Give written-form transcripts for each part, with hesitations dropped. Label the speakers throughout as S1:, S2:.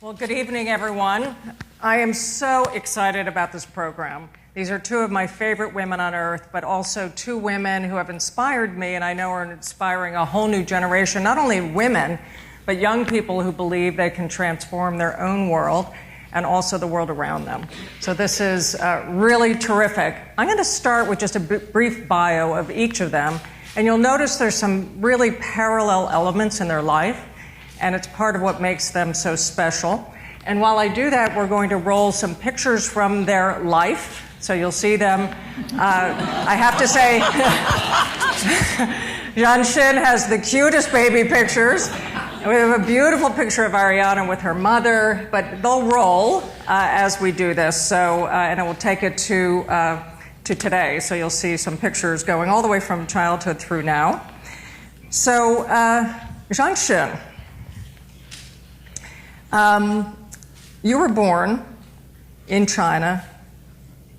S1: Well, good evening, everyone. I am so excited about this program. These are two of my favorite women on earth, but also two women who have inspired me and I know are inspiring a whole new generation, not only women, but young people who believe they can transform their own world and also the world around them. So this is really terrific. I'm going to start with just a brief bio of each of them, and you'll notice there's some really parallel elements in their life, and it's part of what makes them so special. And while I do that, we're going to roll some pictures from their life. So you'll see them. I have to say, Zhang has the cutest baby pictures. We have a beautiful picture of Arianna with her mother, but they'll roll as we do this. So, and it will take it to today. So you'll see some pictures going all the way from childhood through now. So, Zhang, you were born in China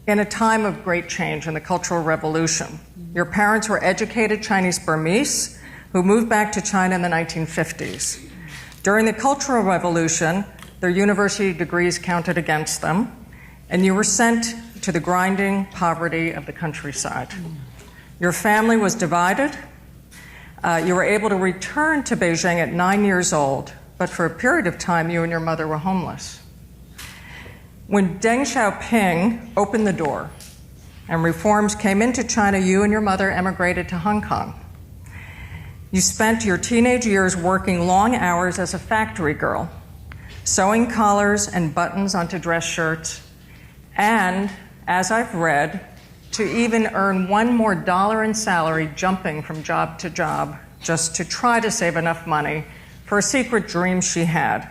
S1: in a time of great change in the Cultural Revolution. Your parents were educated Chinese Burmese who moved back to China in the 1950s. During the Cultural Revolution, their university degrees counted against them, and you were sent to the grinding poverty of the countryside. Your family was divided. You were able to return to Beijing at 9 years old, but for a period of time, you and your mother were homeless. When Deng Xiaoping opened the door and reforms came into China, you and your mother emigrated to Hong Kong. You spent your teenage years working long hours as a factory girl, sewing collars and buttons onto dress shirts, and, as I've read, to even earn one more dollar in salary jumping from job to job just to try to save enough money for a secret dream she had.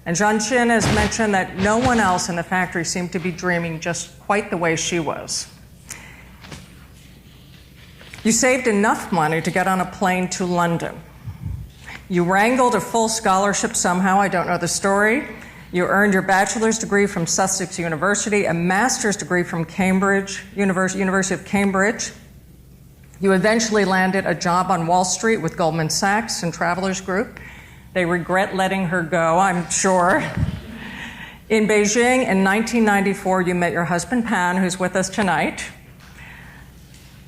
S1: And Zhang has mentioned that no one else in the factory seemed to be dreaming just quite the way she was. You saved enough money to get on a plane to London. You wrangled a full scholarship somehow, I don't know the story. You earned your bachelor's degree from Sussex University, a master's degree from Cambridge, University of Cambridge. You eventually landed a job on Wall Street with Goldman Sachs and Travelers Group. They regret letting her go, I'm sure. In Beijing in 1994, you met your husband, Pan, who's with us tonight.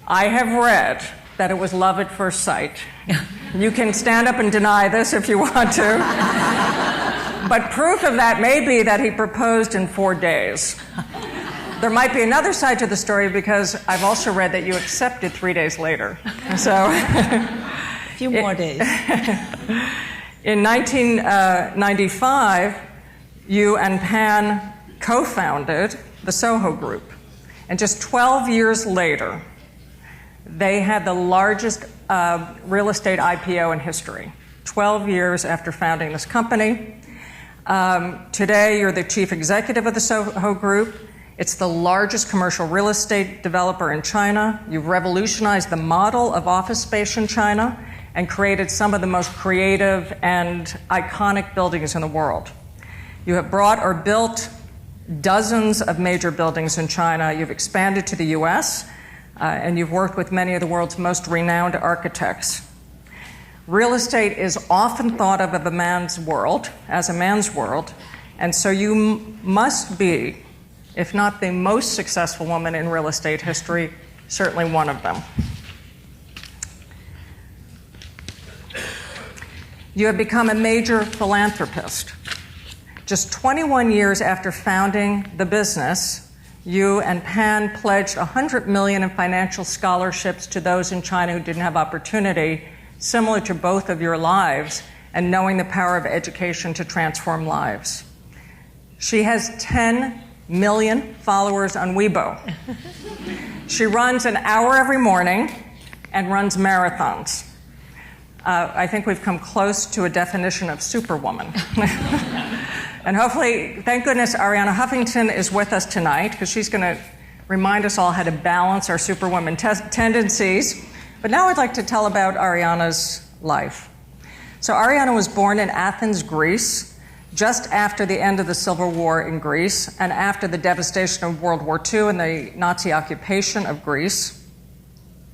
S1: I have read that it was love at first sight. You can stand up and deny this if you want to. But proof of that may be that he proposed in 4 days. There might be another side to the story because I've also read that you accepted 3 days later. So,
S2: a few more days.
S1: In 1995, you and Pan co-founded the SOHO group. And just 12 years later, they had the largest real estate IPO in history, 12 years after founding this company. Today, you're the chief executive of the SOHO group. It's the largest commercial real estate developer in China. You've revolutionized the model of office space in China and created some of the most creative and iconic buildings in the world. You have brought or built dozens of major buildings in China. You've expanded to the US, and you've worked with many of the world's most renowned architects. Real estate is often thought of as a man's world, and so you must be, if not the most successful woman in real estate history, certainly one of them. You have become a major philanthropist. Just 21 years after founding the business, you and Pan pledged $100 million in financial scholarships to those in China who didn't have opportunity, similar to both of your lives, and knowing the power of education to transform lives. She has 10 million followers on Weibo. She runs an hour every morning and runs marathons. I think we've come close to a definition of superwoman. And hopefully, thank goodness, Arianna Huffington is with us tonight because she's going to remind us all how to balance our superwoman tendencies. But now I'd like to tell about Arianna's life. So Arianna was born in Athens, Greece, just after the end of the Civil War in Greece and after the devastation of World War II and the Nazi occupation of Greece.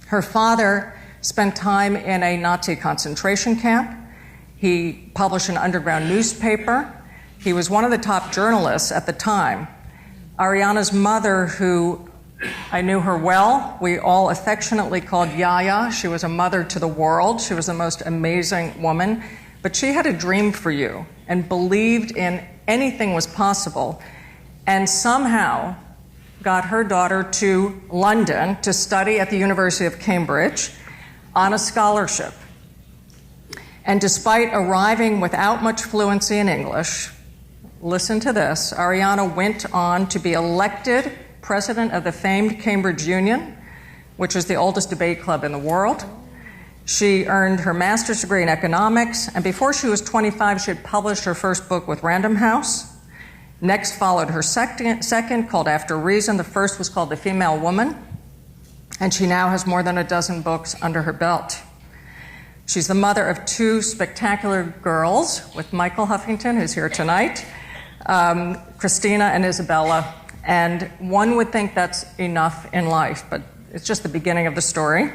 S1: Her father spent time in a Nazi concentration camp. He published an underground newspaper. He was one of the top journalists at the time. Arianna's mother, who I knew her well, we all affectionately called Yaya. She was a mother to the world. She was the most amazing woman. But she had a dream for you and believed in anything was possible, and somehow got her daughter to London to study at the University of Cambridge on a scholarship. And despite arriving without much fluency in English, listen to this, Arianna went on to be elected president of the famed Cambridge Union, which is the oldest debate club in the world. She earned her master's degree in economics, and before she was 25, she had published her first book with Random House. Next followed her second, called After Reason. The first was called The Female Woman, and she now has more than a dozen books under her belt. She's the mother of two spectacular girls with Michael Huffington, who's here tonight, Christina and Isabella, and one would think that's enough in life, but it's just the beginning of the story.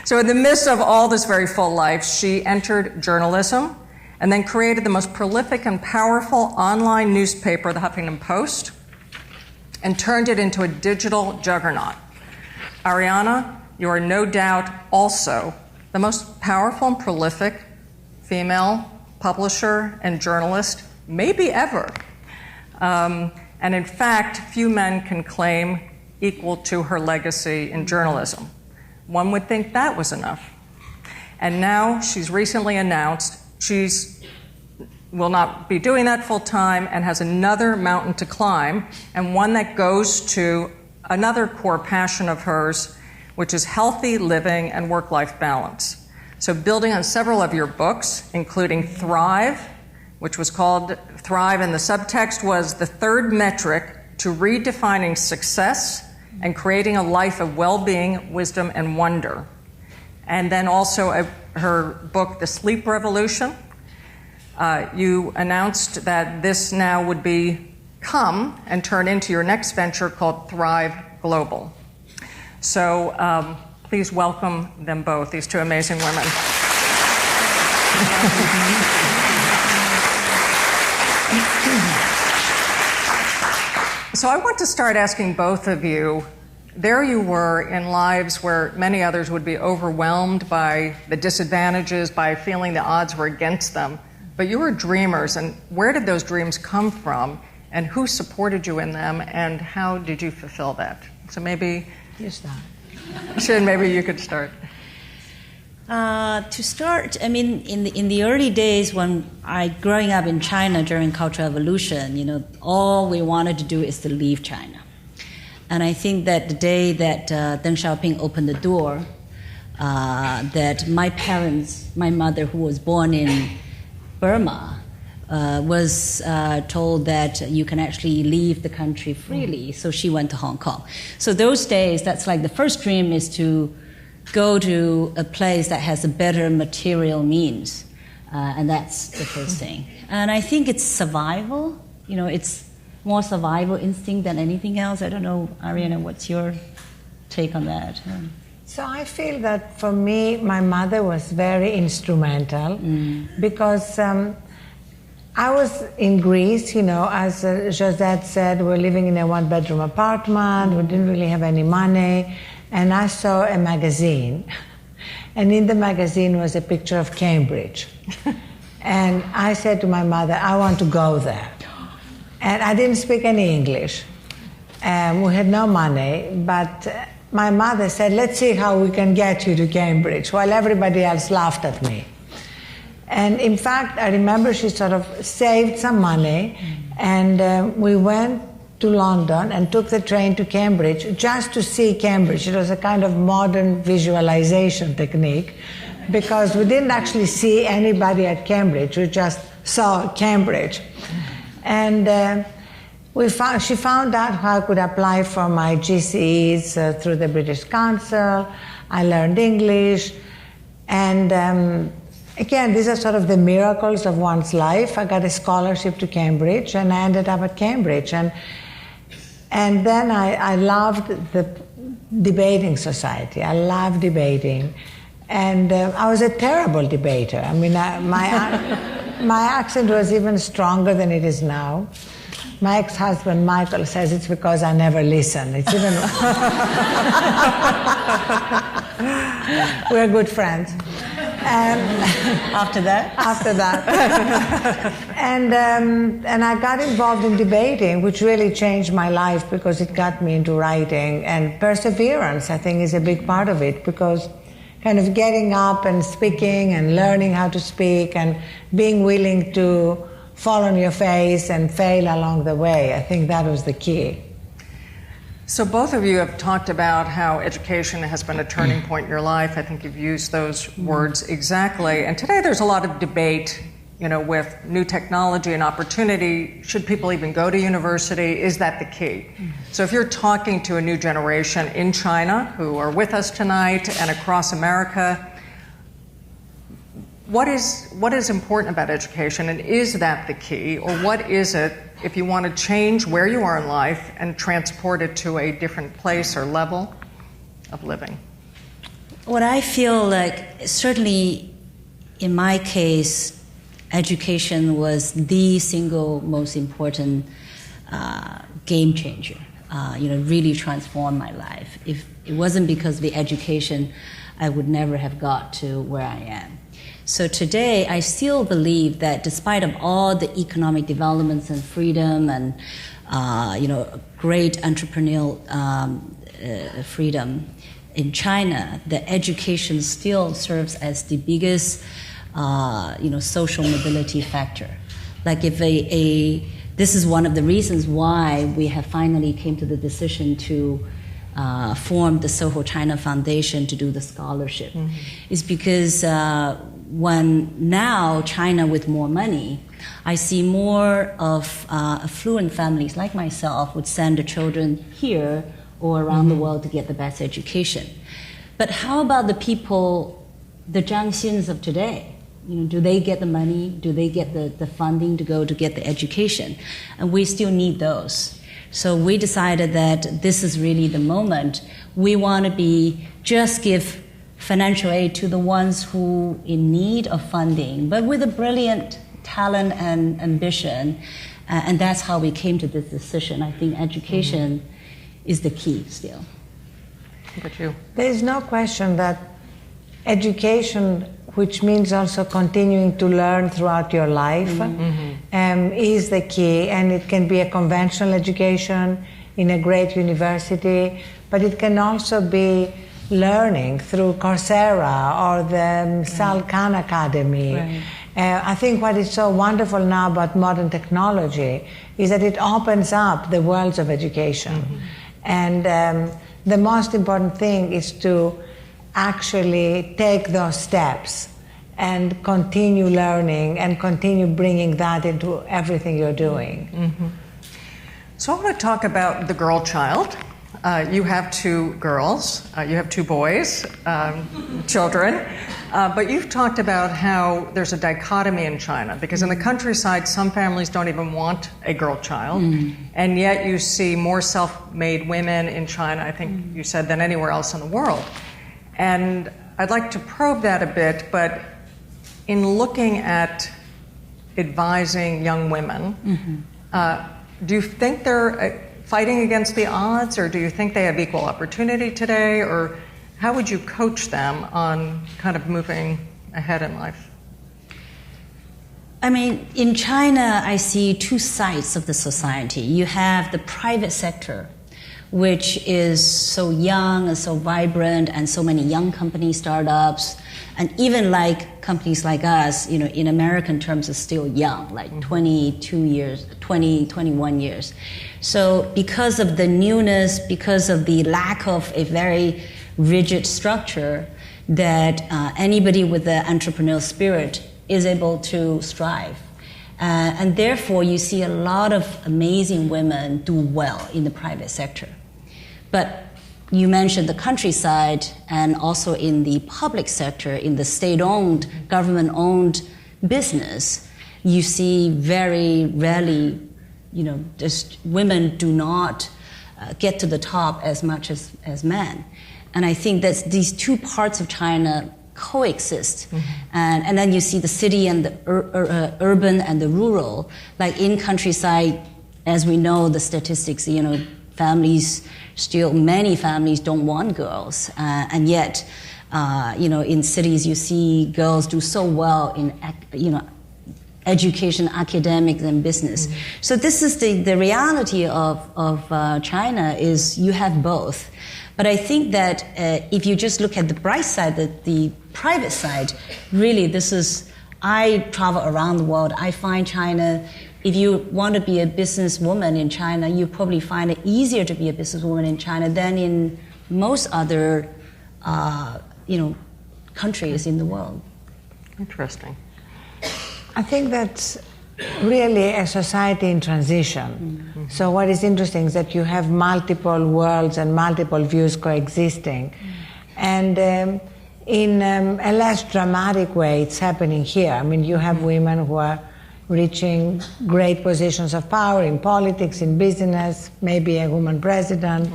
S1: So in the midst of all this very full life, she entered journalism and then created the most prolific and powerful online newspaper, the Huffington Post, and turned it into a digital juggernaut. Arianna, you are no doubt also the most powerful and prolific female publisher and journalist maybe ever. And in fact, few men can claim equal to her legacy in journalism. One would think that was enough. And now she's recently announced will not be doing that full time and has another mountain to climb, and one that goes to another core passion of hers, which is healthy living and work-life balance. So building on several of your books, including Thrive, which was called Thrive, and the subtext was the third metric to redefining success and creating a life of well-being, wisdom, and wonder. And then also her book, The Sleep Revolution. You announced that this now would become and turn into your next venture called Thrive Global. So please welcome them both, these two amazing women. So I want to start asking both of you, there you were in lives where many others would be overwhelmed by the disadvantages, by feeling the odds were against them, but you were dreamers, and where did those dreams come from, and who supported you in them, and how did you fulfill that? So maybe...
S2: You start.
S1: Sheeran, maybe you could start.
S2: To start, I mean, in the early days when growing up in China during Cultural Revolution, all we wanted to do is to leave China. And I think that the day that Deng Xiaoping opened the door, that my parents, my mother who was born in Burma, was told that you can actually leave the country freely, so she went to Hong Kong. So those days, that's like the first dream is to go to a place that has a better material means, and that's the first thing. And I think it's survival, it's more survival instinct than anything else. I don't know, Arianna, what's your take on that?
S3: So I feel that for me, my mother was very instrumental because I was in Greece, as Josette said, we're living in a one-bedroom apartment, we didn't really have any money, and I saw a magazine, and in the magazine was a picture of Cambridge. And I said to my mother, I want to go there. And I didn't speak any English. We had no money, but my mother said, let's see how we can get you to Cambridge, while everybody else laughed at me. And in fact, I remember she sort of saved some money, and we went to London and took the train to Cambridge just to see Cambridge. It was a kind of modern visualization technique, because we didn't actually see anybody at Cambridge, we just saw Cambridge. And she found out how I could apply for my GCEs through the British Council. I learned English, and again, these are sort of the miracles of one's life. I got a scholarship to Cambridge, and I ended up at Cambridge. And then I loved the debating society. I loved debating. And I was a terrible debater. I mean, my accent was even stronger than it is now. My ex-husband, Michael, says it's because I never listen. It's even... We're good friends.
S2: After that?
S3: After that. And I got involved in debating, which really changed my life because it got me into writing. And perseverance, I think, is a big part of it, because kind of getting up and speaking and learning how to speak and being willing to fall on your face and fail along the way, I think that was the key.
S1: So both of you have talked about how education has been a turning point in your life. I think you've used those words exactly. And today there's a lot of debate, with new technology and opportunity. Should people even go to university? Is that the key? So if you're talking to a new generation in China who are with us tonight and across America, what is important about education, and is that the key? Or what is it if you want to change where you are in life and transport it to a different place or level of living?
S2: What I feel like, certainly in my case, education was the single most important game changer. Really transformed my life. If it wasn't because of the education, I would never have got to where I am. So today, I still believe that despite of all the economic developments and freedom and, great entrepreneurial freedom in China, the education still serves as the biggest, social mobility factor. Like this is one of the reasons why we have finally came to the decision to form the SOHO China Foundation to do the scholarship. Mm-hmm. Is because when now China with more money, I see more of affluent families like myself would send their children here or around the world to get the best education. But how about the people, the Zhang Xins of today? Do they get the money? Do they get the funding to go to get the education? And we still need those. So we decided that this is really the moment. We want to just give financial aid to the ones who in need of funding, but with a brilliant talent and ambition. And that's how we came to this decision. I think education is the key still.
S1: Look at you.
S3: There is no question that education, which means also continuing to learn throughout your life, is the key. And it can be a conventional education in a great university, but it can also be learning through Coursera or the Sal Khan Academy. Right. I think what is so wonderful now about modern technology is that it opens up the worlds of education. And the most important thing is to actually take those steps and continue learning and continue bringing that into everything you're doing.
S1: So I want to talk about the girl child. You have two girls, you have two boys, children, but you've talked about how there's a dichotomy in China, because in the countryside, some families don't even want a girl child, and yet you see more self-made women in China, I think you said, than anywhere else in the world. And I'd like to probe that a bit, but in looking at advising young women, do you think they're fighting against the odds, or do you think they have equal opportunity today, or how would you coach them on kind of moving ahead in life?
S2: I mean, in China, I see two sides of the society. You have the private sector, which is so young and so vibrant, and so many young companies, startups, and even like companies like us, in American terms, is still young, like 22 years, 20, 21 years. So because of the newness, because of the lack of a very rigid structure, that anybody with the entrepreneurial spirit is able to strive. And therefore, you see a lot of amazing women do well in the private sector. But you mentioned the countryside, and also in the public sector, in the state-owned, government-owned business, you see very rarely, just women do not get to the top as much as men. And I think that these two parts of China coexist. And then you see the city and the urban and the rural. Like in countryside, as we know, the statistics, many families don't want girls. And yet, in cities you see girls do so well in, education, academics, and business. So this is the reality of China, is you have both. But I think that if you just look at the bright side, the private side, really I travel around the world. I find China, if you want to be a businesswoman in China, you probably find it easier to be a businesswoman in China than in most other, countries in the world.
S1: Interesting.
S3: I think that's really a society in transition. So what is interesting is that you have multiple worlds and multiple views coexisting. And in a less dramatic way, it's happening here. I mean, you have women who are reaching great positions of power in politics, in business, maybe a woman president.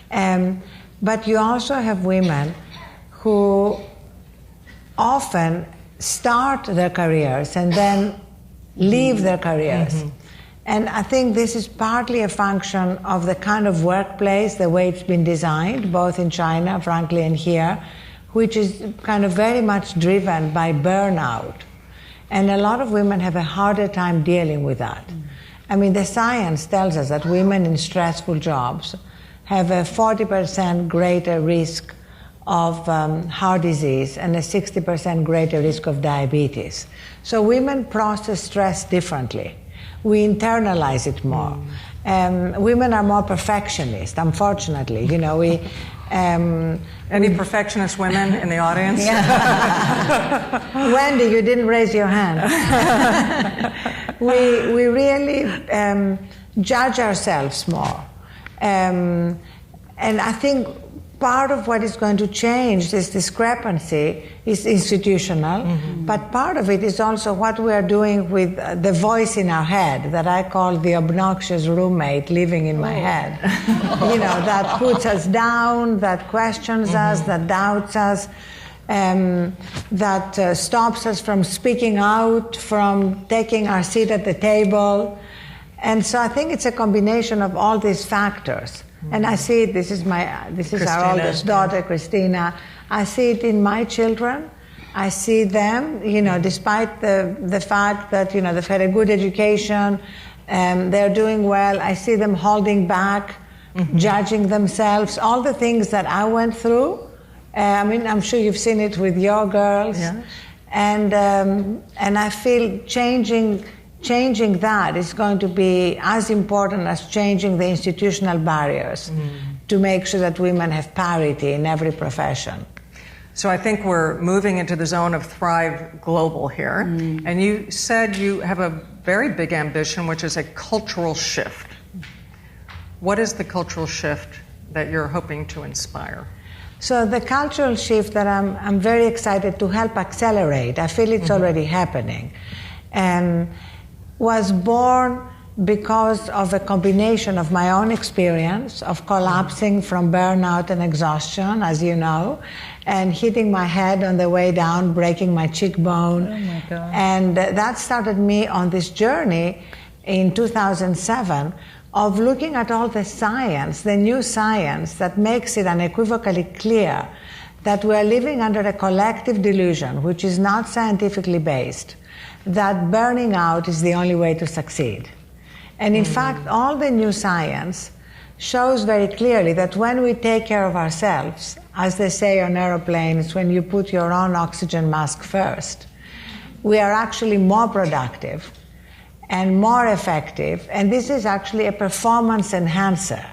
S3: But you also have women who often start their careers and then leave their careers. And I think this is partly a function of the kind of workplace, the way it's been designed, both in China, frankly, and here, which is kind of very much driven by burnout. And a lot of women have a harder time dealing with that. I mean, the science tells us that women in stressful jobs have a 40% greater risk of heart disease and a 60% greater risk of diabetes. So women process stress differently. We internalize it more. Women are more perfectionist, unfortunately.
S1: Any perfectionist women in the audience?
S3: Wendy, you didn't raise your hand. we really judge ourselves more. And I think part of what is going to change this discrepancy is institutional, but part of it is also what we are doing with the voice in our head that I call the obnoxious roommate living in my head. That puts us down, that questions us, that doubts us, that stops us from speaking out, from taking our seat at the table. And so I think it's a combination of all these factors. And I see it, this is our oldest daughter, Christina. I see it in my children. I see them, despite the fact that, they've had a good education, they're doing well. I see them holding back, judging themselves, all the things that I went through. I'm sure you've seen it with your girls.
S1: Yes.
S3: And I feel changing that is going to be as important as changing the institutional barriers to make sure that women have parity in every profession.
S1: So I think we're moving into the zone of Thrive Global here. And you said you have a very big ambition, which is a cultural shift. What is the cultural shift that you're hoping to inspire?
S3: So the cultural shift that I'm very excited to help accelerate, I feel it's already happening, was born because of a combination of my own experience of collapsing from burnout and exhaustion, as you know, and hitting my head on the way down, breaking my cheekbone.
S2: Oh my God.
S3: And that started me on this journey in 2007 of looking at all the science, the new science that makes it unequivocally clear that we are living under a collective delusion, which is not scientifically based, that burning out is the only way to succeed. And in fact, all the new science shows very clearly that when we take care of ourselves, as they say on aeroplanes, when you put your own oxygen mask first, we are actually more productive and more effective, and this is actually a performance enhancer.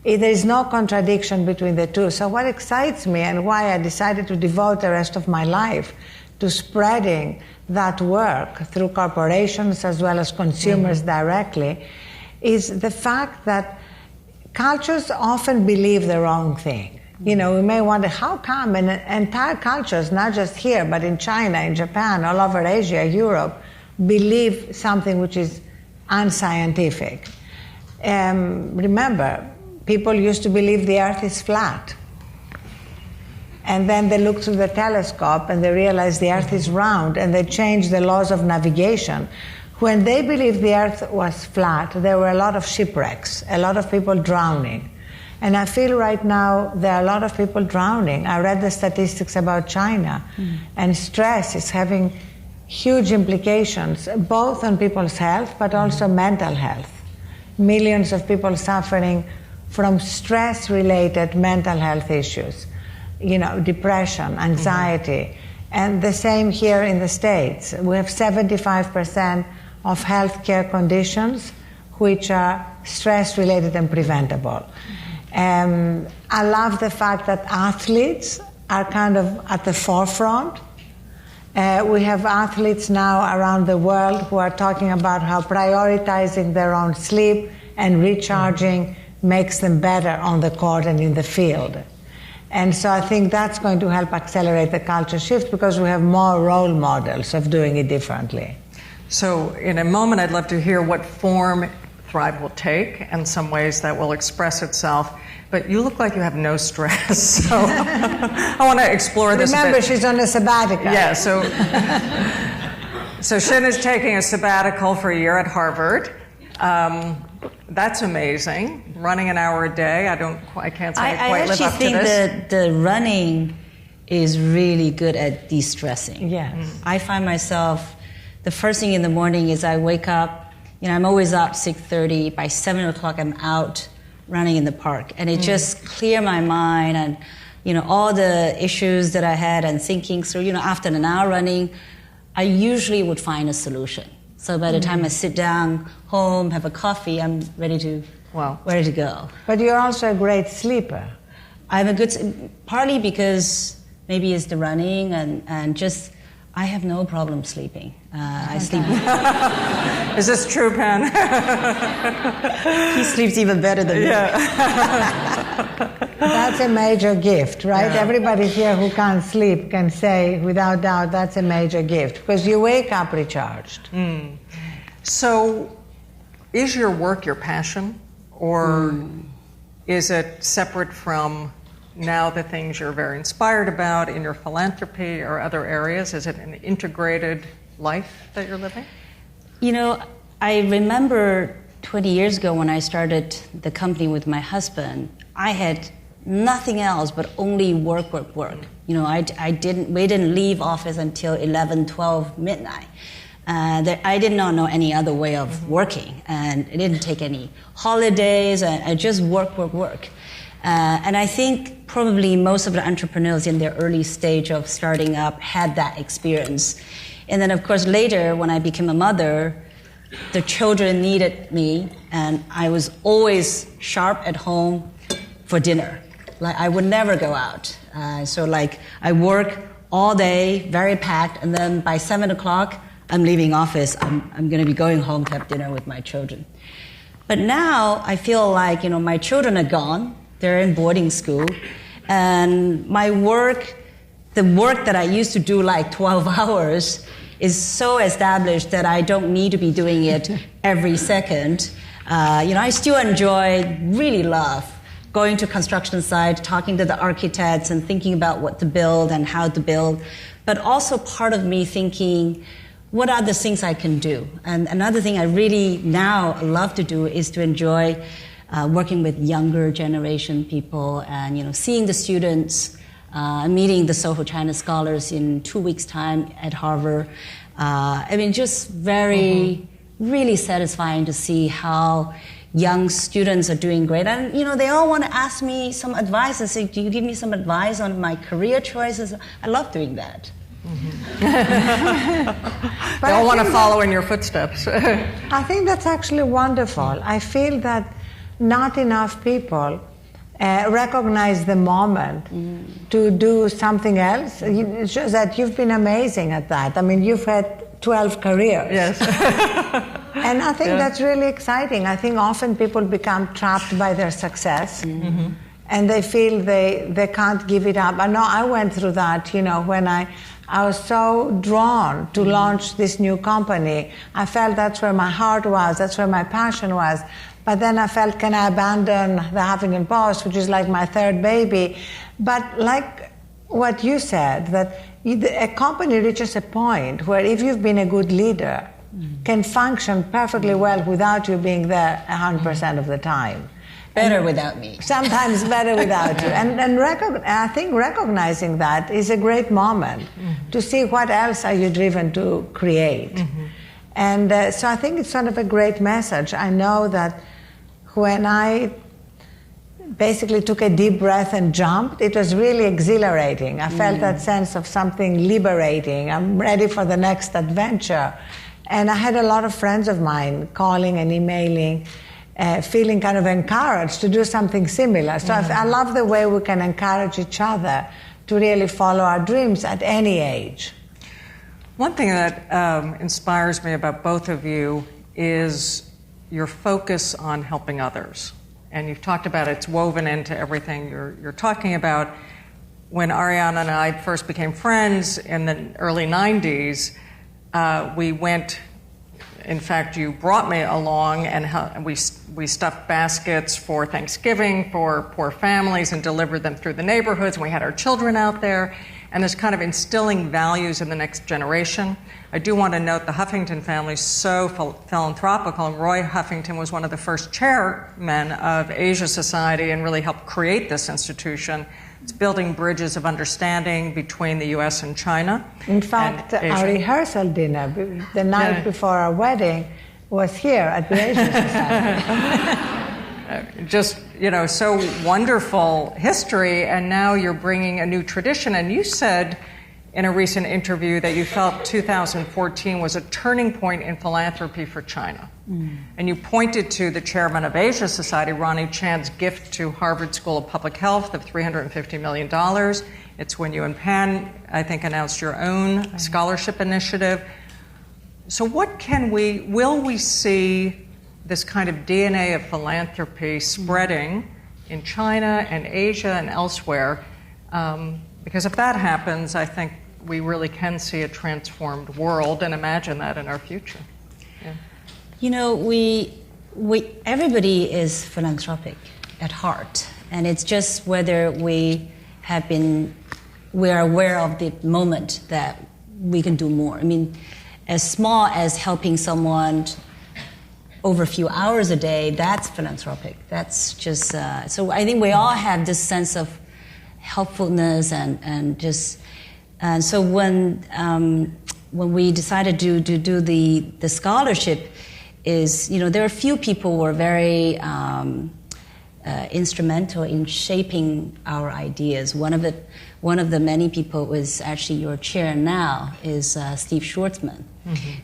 S3: There is no contradiction between the two. So what excites me and why I decided to devote the rest of my life to spreading that work through corporations as well as consumers directly is the fact that cultures often believe the wrong thing. We may wonder how come entire cultures, not just here, but in China, in Japan, all over Asia, Europe, believe something which is unscientific. Remember, people used to believe the earth is flat. And then they look through the telescope and they realize the Earth is round, and they change the laws of navigation. When they believed the Earth was flat, there were a lot of shipwrecks, a lot of people drowning. And I feel right now there are a lot of people drowning. I read the statistics about China, and stress is having huge implications, both on people's health, but also mental health. Millions of people suffering from stress-related mental health issues, depression, anxiety. And the same here in the States. We have 75% of healthcare conditions which are stress-related and preventable. I love the fact that athletes are kind of at the forefront. We have athletes now around the world who are talking about how prioritizing their own sleep and recharging makes them better on the court and in the field. And so I think that's going to help accelerate the culture shift because we have more role models of doing it differently.
S1: So in a moment, I'd love to hear what form Thrive will take and some ways that will express itself. But you look like you have no stress, so I want to explore this a bit.
S3: Remember, she's on a sabbatical.
S1: Yeah, so Shin is taking a sabbatical for a year at Harvard. That's amazing. Running an hour a day. I can't say I quite live up to this.
S2: I actually think that the running is really good at de-stressing.
S3: Yes.
S2: I find myself, the first thing in the morning is I wake up, I'm always up 6:30. By 7 o'clock, I'm out running in the park. And it just cleared my mind and, all the issues that I had and thinking through, after an hour running, I usually would find a solution. So by the time I sit down home, have a coffee, I'm ready to go.
S3: But you're also a great sleeper.
S2: I'm partly because maybe it's the running and just, I have no problem sleeping. I sleep.
S1: Is this true, Pen?
S2: He sleeps even better than me.
S3: That's a major gift, right?
S1: Yeah.
S3: Everybody here who can't sleep can say, without doubt, that's a major gift because you wake up recharged.
S1: So, is your work your passion, or is it separate from now the things you're very inspired about in your philanthropy or other areas? Is it an integrated life that you're living?
S2: I remember 20 years ago when I started the company with my husband, I had nothing else but only work. We didn't leave office until 11, 12, midnight. I did not know any other way of working, and I didn't take any holidays. I just work. And I think probably most of the entrepreneurs in their early stage of starting up had that experience. And then, of course, later when I became a mother, the children needed me, and I was always sharp at home for dinner. I would never go out. I work all day, very packed, and then by 7 o'clock, I'm leaving office. I'm going to be going home to have dinner with my children. But now I feel like, my children are gone. They're in boarding school. And the work that I used to do 12 hours is so established that I don't need to be doing it every second. I still really love going to construction site, talking to the architects and thinking about what to build and how to build. But also part of me thinking, what are the things I can do? And another thing I really now love to do is to enjoy working with younger generation people and, seeing the students, meeting the SOHO China scholars in 2 weeks' time at Harvard. Just very, really satisfying to see how young students are doing great. And, they all want to ask me some advice and say, do you give me some advice on my career choices? I love doing that.
S1: They all want to follow in your footsteps.
S3: I think that's actually wonderful. I feel that not enough people recognize the moment to do something else. It shows that you've been amazing at that. You've had 12 careers.
S1: Yes.
S3: And I think that's really exciting. I think often people become trapped by their success. And they feel they can't give it up. I know I went through that, when I was so drawn to launch this new company. I felt that's where my heart was, that's where my passion was. But then I felt, can I abandon the Huffington Post, which is like my third baby? But what you said, that a company reaches a point where if you've been a good leader, can function perfectly well without you being there 100% of the time.
S2: Better without me.
S3: Sometimes better without you. And I think recognizing that is a great moment to see what else are you driven to create. And so I think it's sort of a great message. I know that when I basically took a deep breath and jumped, it was really exhilarating. I felt that sense of something liberating. I'm ready for the next adventure. And I had a lot of friends of mine calling and emailing, feeling kind of encouraged to do something similar. So I love the way we can encourage each other to really follow our dreams at any age.
S1: One thing that inspires me about both of you is your focus on helping others. And you've talked about it's woven into everything you're talking about. When Arianna and I first became friends in the early 90s, we went, in fact, you brought me along, and we stuffed baskets for Thanksgiving for poor families and delivered them through the neighborhoods, and we had our children out there, and there's kind of instilling values in the next generation. I do want to note the Huffington family is so philanthropical, and Roy Huffington was one of the first chairmen of Asia Society and really helped create this institution. It's building bridges of understanding between the U.S. and China.
S3: In fact, our rehearsal dinner, the night before our wedding, was here at the Asia Society.
S1: Just, so wonderful history, and now you're bringing a new tradition. And you said in a recent interview that you felt 2014 was a turning point in philanthropy for China. And you pointed to the chairman of Asia Society, Ronnie Chan's gift to Harvard School of Public Health of $350 million. It's when you and Pan, I think, announced your own scholarship initiative. So will we see this kind of DNA of philanthropy spreading in China and Asia and elsewhere? Because if that happens, I think we really can see a transformed world and imagine that in our future.
S2: Everybody is philanthropic at heart, and it's just whether we are aware of the moment that we can do more. I mean, as small as helping someone over a few hours a day, that's philanthropic. That's just so I think we all have this sense of helpfulness and so when we decided to do the scholarship, there are a few people who were very instrumental in shaping our ideas. One of the many people was actually your chair now is Steve Schwartzman,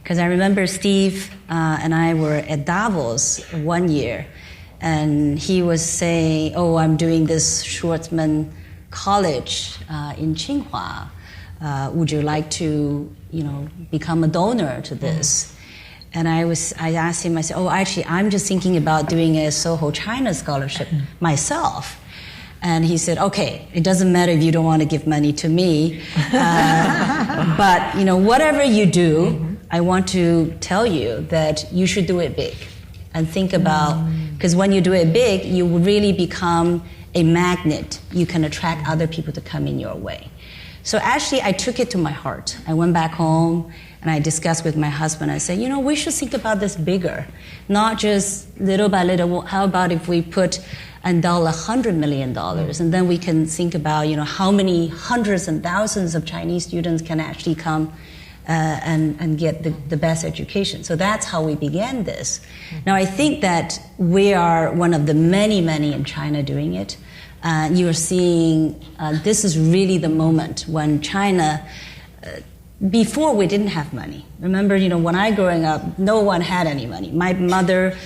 S2: because I remember Steve and I were at Davos one year, and he was saying, "Oh, I'm doing this Schwartzman College in Tsinghua. Would you like to, become a donor to this?" And I asked him, I said, "Oh, actually, I'm just thinking about doing a SOHO China scholarship myself." And he said, "Okay, it doesn't matter if you don't want to give money to me, but whatever you do, I want to tell you that you should do it big, and think about, because when you do it big, you will really become a magnet. You can attract other people to come in your way." So actually, I took it to my heart. I went back home and I discussed with my husband. I said, we should think about this bigger, not just little by little. Well, how about if we put $100 million, and then we can think about, how many hundreds and thousands of Chinese students can actually come and get the best education. So that's how we began this. Now, I think that we are one of the many, many in China doing it. You're seeing this is really the moment when China, before we didn't have money. Remember, when I growing up, no one had any money. My mother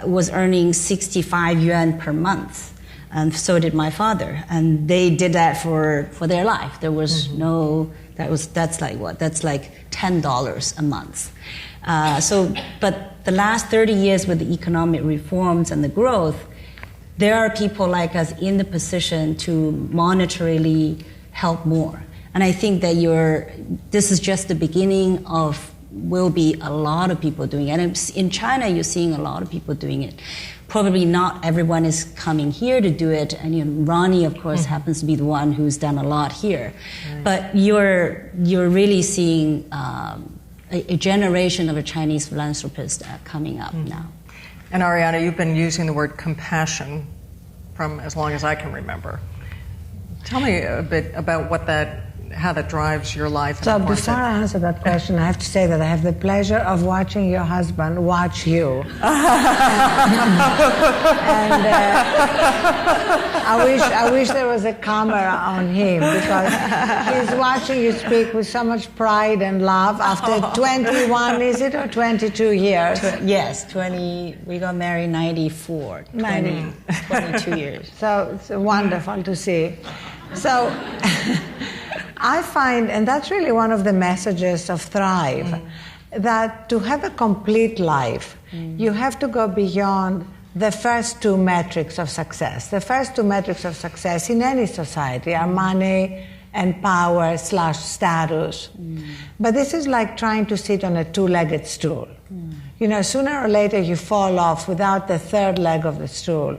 S2: was earning 65 yuan per month, and so did my father. And they did that for their life. There was that's like what? That's like $10 a month. But the last 30 years with the economic reforms and the growth, there are people like us in the position to monetarily help more. And I think that this is just the beginning of will be a lot of people doing it. And in China, you're seeing a lot of people doing it. Probably not everyone is coming here to do it. And Ronnie, of course, happens to be the one who's done a lot here. Right. But you're really seeing a generation of a Chinese philanthropists coming up now.
S1: And Arianna, you've been using the word compassion from as long as I can remember. Tell me a bit about how that drives your life.
S3: So before I answer that question, I have to say that I have the pleasure of watching your husband watch you. And I wish there was a camera on him, because he's watching you speak with so much pride and love after 21, is it, or 22 years?
S2: Yes, 20. We got married 94. 22 years.
S3: So it's wonderful to see. So I find, and that's really one of the messages of Thrive, that to have a complete life, you have to go beyond the first two metrics of success. The first two metrics of success in any society are money and power / status. But this is like trying to sit on a two-legged stool. Sooner or later you fall off without the third leg of the stool,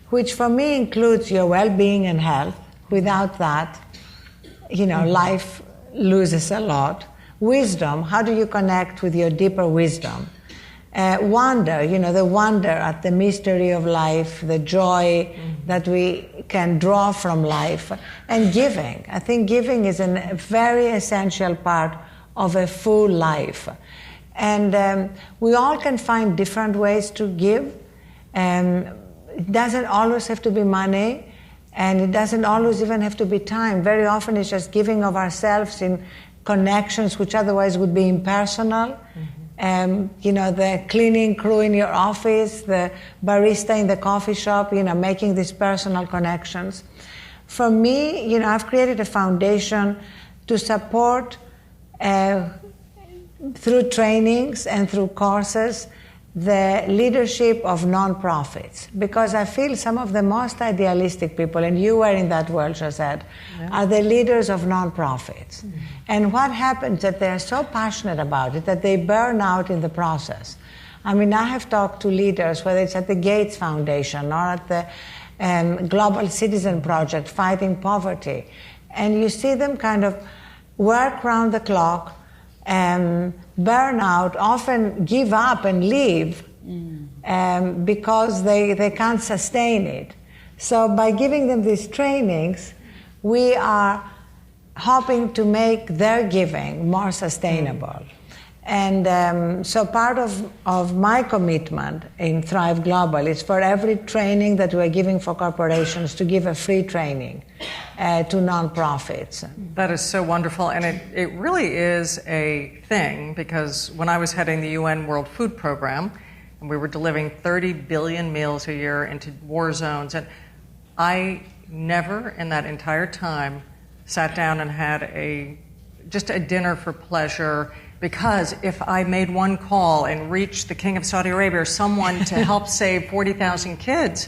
S3: which for me includes your well-being and health. Without that, life loses a lot. Wisdom, how do you connect with your deeper wisdom? Wonder, the wonder at the mystery of life, the joy that we can draw from life. And giving. I think giving is a very essential part of a full life. And we all can find different ways to give. It doesn't always have to be money. And it doesn't always even have to be time. Very often it's just giving of ourselves in connections which otherwise would be impersonal. The cleaning crew in your office, the barista in the coffee shop, making these personal connections. For me, I've created a foundation to support through trainings and through courses the leadership of nonprofits, because I feel some of the most idealistic people, and you were in that world, Josette, are the leaders of nonprofits. And what happens is that they're so passionate about it that they burn out in the process. I mean, I have talked to leaders, whether it's at the Gates Foundation or at the Global Citizen Project fighting poverty, and you see them kind of work round the clock, burn out, often give up and leave because they can't sustain it. So by giving them these trainings, we are hoping to make their giving more sustainable. And so part of my commitment in Thrive Global is for every training that we're giving for corporations to give a free training to nonprofits.
S1: That is so wonderful, and it really is a thing, because when I was heading the UN World Food Program, and we were delivering 30 billion meals a year into war zones, and I never in that entire time sat down and had just a dinner for pleasure, because if I made one call and reached the King of Saudi Arabia or someone to help save 40,000 kids,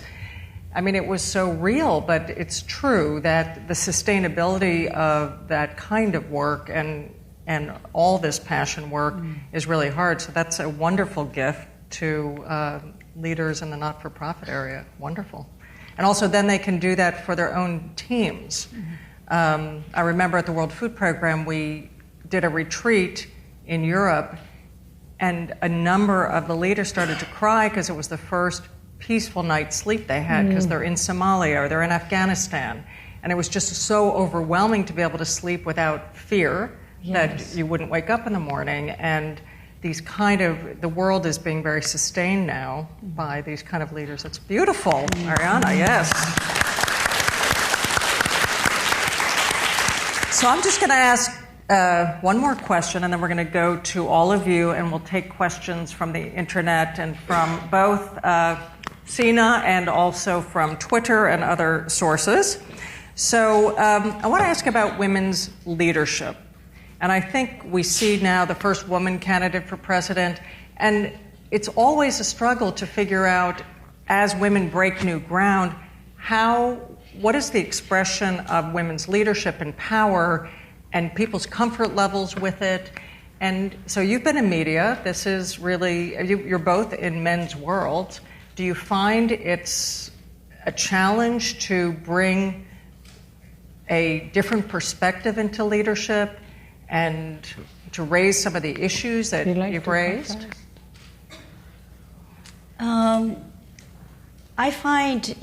S1: I mean, it was so real, but it's true that the sustainability of that kind of work and all this passion work is really hard. So that's a wonderful gift to leaders in the not-for-profit area. Wonderful. And also then they can do that for their own teams. I remember at the World Food Program, we did a retreat in Europe, and a number of the leaders started to cry because it was the first peaceful night's sleep they had, because they're in Somalia or they're in Afghanistan. And it was just so overwhelming to be able to sleep without fear that you wouldn't wake up in the morning. And the world is being very sustained now by these kind of leaders. It's beautiful, Arianna, yes. So I'm just going to ask one more question, and then we're going to go to all of you, and we'll take questions from the internet and from both Sina and also from Twitter and other sources. So I want to ask about women's leadership. And I think we see now the first woman candidate for president, and it's always a struggle to figure out, as women break new ground, what is the expression of women's leadership and power and people's comfort levels with it, And so you've been in media. This is really, you're both in men's worlds. Do you find it's a challenge to bring a different perspective into leadership and to raise some of the issues that you've raised?
S2: I find,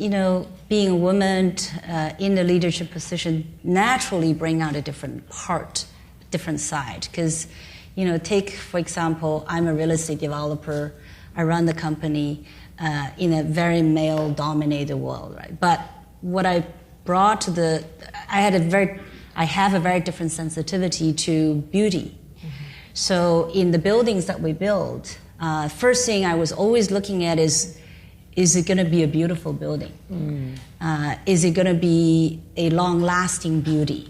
S2: being a woman in the leadership position naturally bring out a different part, different side. Because, take, for example, I'm a real estate developer. I run the company in a very male-dominated world, right? But what I brought to I have a very different sensitivity to beauty. Mm-hmm. So in the buildings that we build, first thing I was always looking at is it going to be a beautiful building? Is it going to be a long-lasting beauty?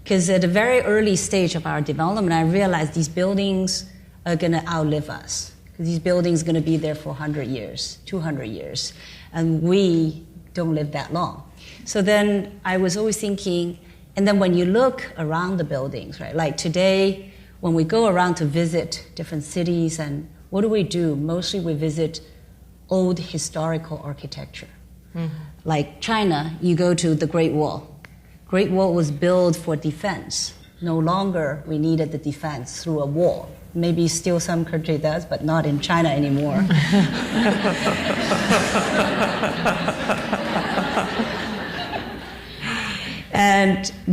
S2: Because at a very early stage of our development, I realized these buildings are going to outlive us. Because these buildings are going to be there for 100 years, 200 years, and we don't live that long. So then I was always thinking, and then when you look around the buildings, right? Like today, when we go around to visit different cities, and what do? Mostly we visit old historical architecture. Mm-hmm. Like China, you go to the Great Wall. Great Wall was built for defense. No longer we needed the defense through a wall. Maybe still some country does, but not in China anymore.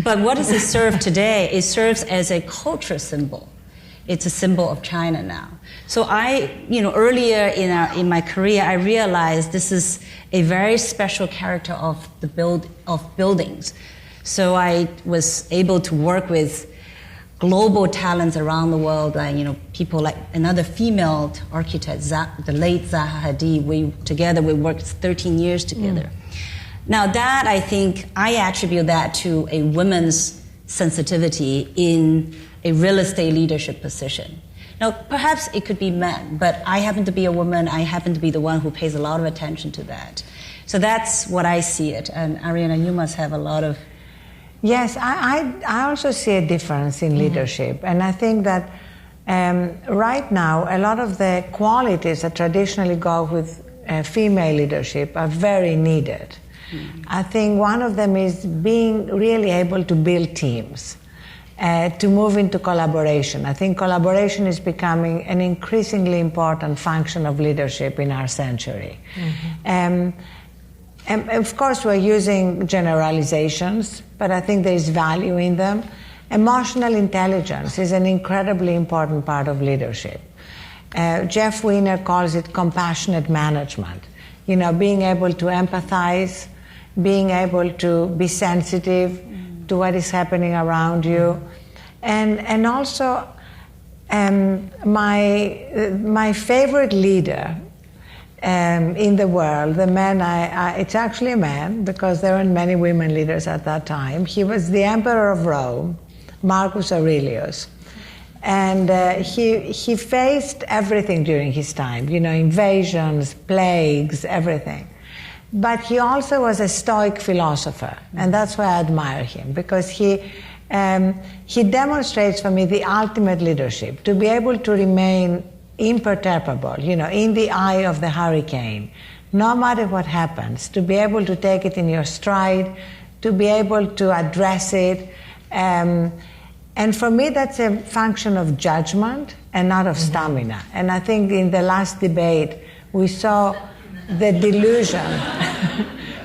S2: But what does it serve today? It serves as a culture symbol. It's a symbol of China now. So earlier in my career, I realized this is a very special character of buildings. So I was able to work with global talents around the world, like people like another female architect, the late Zaha Hadid. We worked 13 years together. Now that I think I attribute that to a woman's sensitivity in a real estate leadership position. Now, perhaps it could be men, but I happen to be a woman. I happen to be the one who pays a lot of attention to that. So that's what I see it. And Arianna, you must have a lot of...
S3: Yes, I also see a difference in leadership. And I think that right now, a lot of the qualities that traditionally go with female leadership are very needed. I think one of them is being really able to build teams. To move into collaboration. I think collaboration is becoming an increasingly important function of leadership in our century. And of course, we're using generalizations, but I think there is value in them. Emotional intelligence is an incredibly important part of leadership. Jeff Weiner calls it compassionate management. Being able to empathize, being able to be sensitive to what is happening around you. And also, my favorite leader in the world, the man, it's actually a man, because there weren't many women leaders at that time. He was the Emperor of Rome, Marcus Aurelius. And he faced everything during his time, invasions, plagues, everything. But he also was a Stoic philosopher, and that's why I admire him, because he demonstrates for me the ultimate leadership, to be able to remain imperturbable, in the eye of the hurricane, no matter what happens, to be able to take it in your stride, to be able to address it. And for me, that's a function of judgment and not of stamina. And I think in the last debate, we saw the delusion,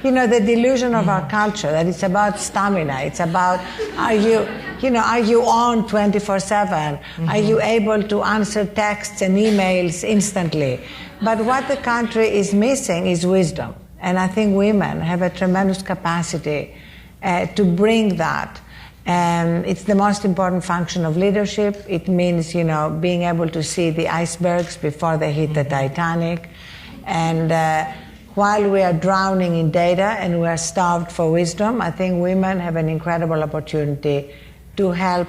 S3: the delusion of our culture, that it's about stamina. It's about, are you on 24/7? Are you able to answer texts and emails instantly? But what the country is missing is wisdom. And I think women have a tremendous capacity to bring that. It's the most important function of leadership. It means, being able to see the icebergs before they hit the Titanic. And while we are drowning in data and we are starved for wisdom, I think women have an incredible opportunity to help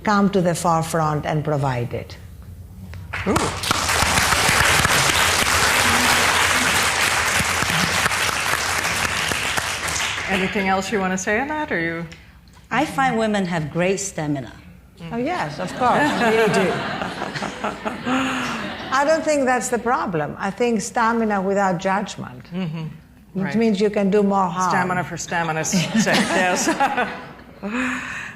S3: come to the forefront and provide it.
S1: Ooh. Anything else you want to say on that, or you?
S2: I find women have great stamina.
S3: Oh yes, of course, I really do. I don't think that's the problem. I think stamina without judgment. Which means you can do more harm.
S1: Stamina for stamina's sake, yes.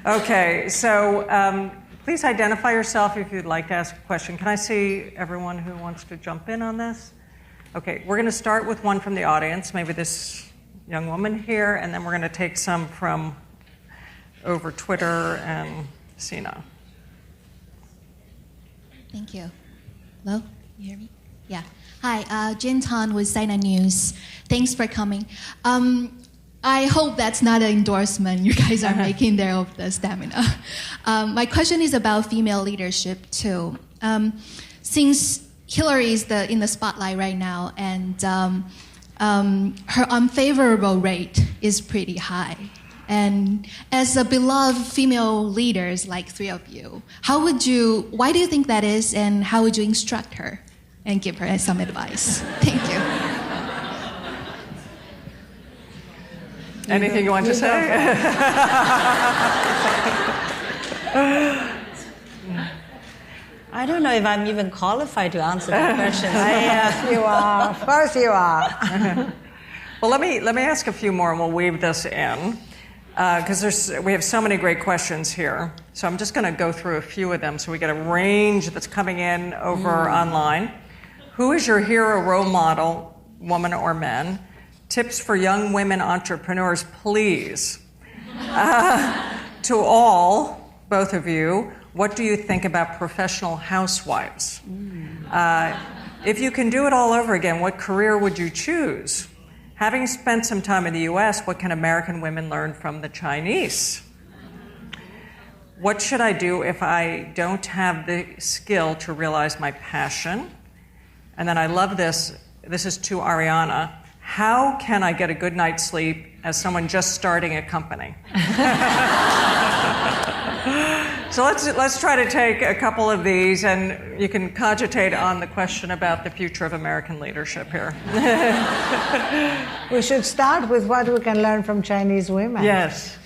S1: Okay, so please identify yourself if you'd like to ask a question. Can I see everyone who wants to jump in on this? Okay, we're going to start with one from the audience, maybe this young woman here, and then we're going to take some from over Twitter and Sina.
S4: Thank you. Hello? You hear me? Yeah. Hi, Jin Tan with Sina News. Thanks for coming. I hope that's not an endorsement you guys are making there of the stamina. My question is about female leadership too. Since Hillary is in the spotlight right now, and her unfavorable rate is pretty high. And as a beloved female leaders like three of you, why do you think that is, and how would you instruct her and give her some advice? Thank you.
S1: Anything you want to say?
S2: I don't know if I'm even qualified to answer that question.
S3: You are. Of course you are.
S1: Well, let me ask a few more, and we'll weave this in, because we have so many great questions here. So I'm just going to go through a few of them so we get a range that's coming in over online. Who is your hero role model, woman or men? Tips for young women entrepreneurs, please. To all, both of you, what do you think about professional housewives? If you can do it all over again, what career would you choose? Having spent some time in the US, what can American women learn from the Chinese? What should I do if I don't have the skill to realize my passion? And then I love this. This is to Arianna. How can I get a good night's sleep as someone just starting a company? So let's try to take a couple of these, and you can cogitate on the question about the future of American leadership here.
S3: We should start with what we can learn from Chinese women.
S1: Yes.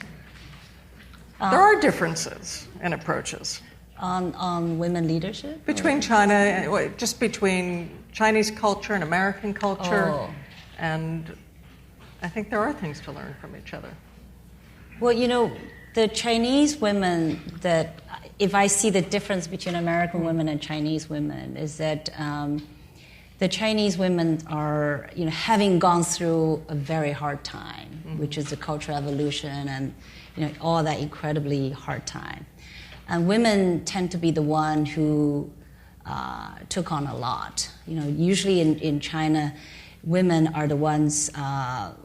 S1: There are differences in approaches.
S2: On women leadership?
S1: Between China, just between Chinese culture and American culture.
S2: Oh.
S1: And I think there are things to learn from each other.
S2: Well, you know, the Chinese women that, if I see the difference between American women and Chinese women, is that the Chinese women are, you know, having gone through a very hard time, which is the Cultural Revolution and, you know, all that incredibly hard time. And women tend to be the one who took on a lot. You know, usually in China, women are the ones,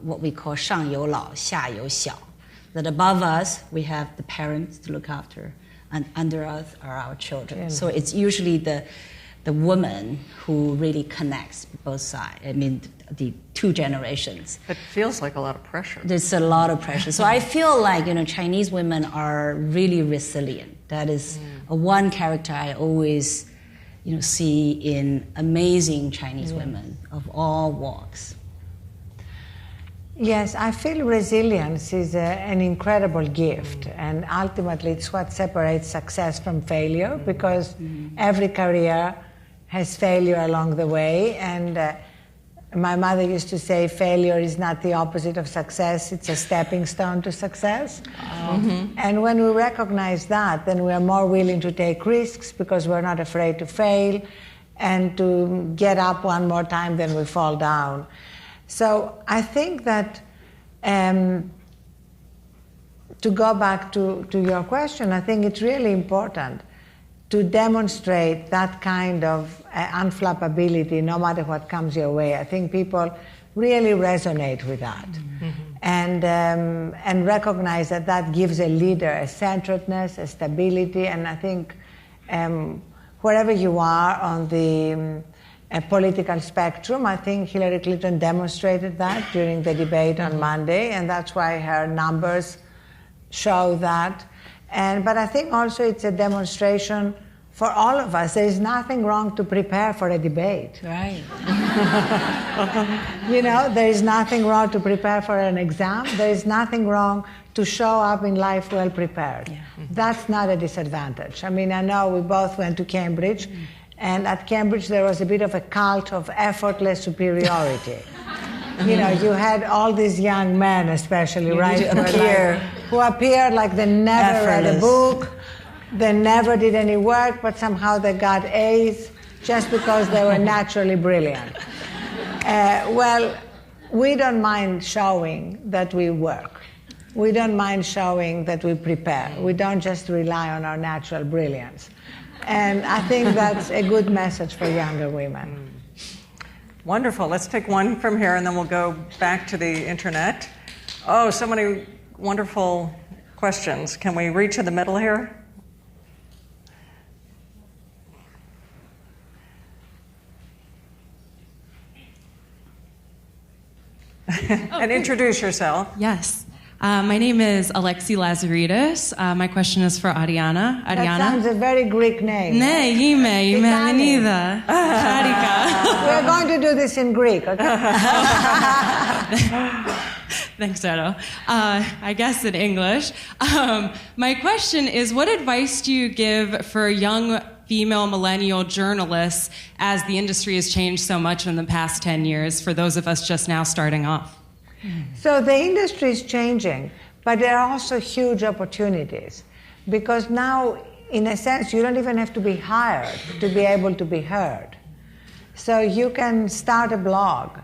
S2: what we call 上有老,下有小. That above us, we have the parents to look after, and under us are our children. Yeah. So it's usually the woman who really connects both sides. I mean, the two generations.
S1: It feels like a lot of pressure.
S2: There's a lot of pressure. So I feel like, you know, Chinese women are really resilient. That is one character I always, you know, see in amazing Chinese women of all walks.
S3: Yes, I feel resilience is an incredible gift, and ultimately it's what separates success from failure, because every career has failure along the way, and my mother used to say failure is not the opposite of success, it's a stepping stone to success. And when we recognize that, then we are more willing to take risks because we're not afraid to fail and to get up one more time than we fall down. So I think that to go back to your question, I think it's really important to demonstrate that kind of unflappability no matter what comes your way. I think people really resonate with that and recognize that that gives a leader a centeredness, a stability, and I think wherever you are on the political spectrum, I think Hillary Clinton demonstrated that during the debate on Monday, and that's why her numbers show that. But I think also it's a demonstration for all of us. There is nothing wrong to prepare for a debate.
S2: Right.
S3: You know, there is nothing wrong to prepare for an exam. There is nothing wrong to show up in life well prepared. Yeah. That's not a disadvantage. I mean, I know we both went to Cambridge, And at Cambridge, there was a bit of a cult of effortless superiority. You know, you had all these young men, especially, right? Who appeared like they never read a book, they never did any work, but somehow they got A's just because they were naturally brilliant. Well, we don't mind showing that we work. We don't mind showing that we prepare. We don't just rely on our natural brilliance. And I think that's a good message for younger women.
S1: Wonderful. Let's take one from here, and then we'll go back to the internet. Oh, so many wonderful questions. Can we reach in the middle here? And introduce yourself.
S5: Yes. My name is Alexi Lazaridis. My question is for Arianna.
S3: That sounds a very Greek name.
S5: Ne, ime, Lenida.
S3: We're going to do this in Greek, okay?
S5: Thanks, Edo. I guess in English. My question is, what advice do you give for young female millennial journalists as the industry has changed so much in the past 10 years for those of us just now starting off?
S3: So the industry is changing, but there are also huge opportunities because now, in a sense, you don't even have to be hired to be able to be heard. So you can start a blog,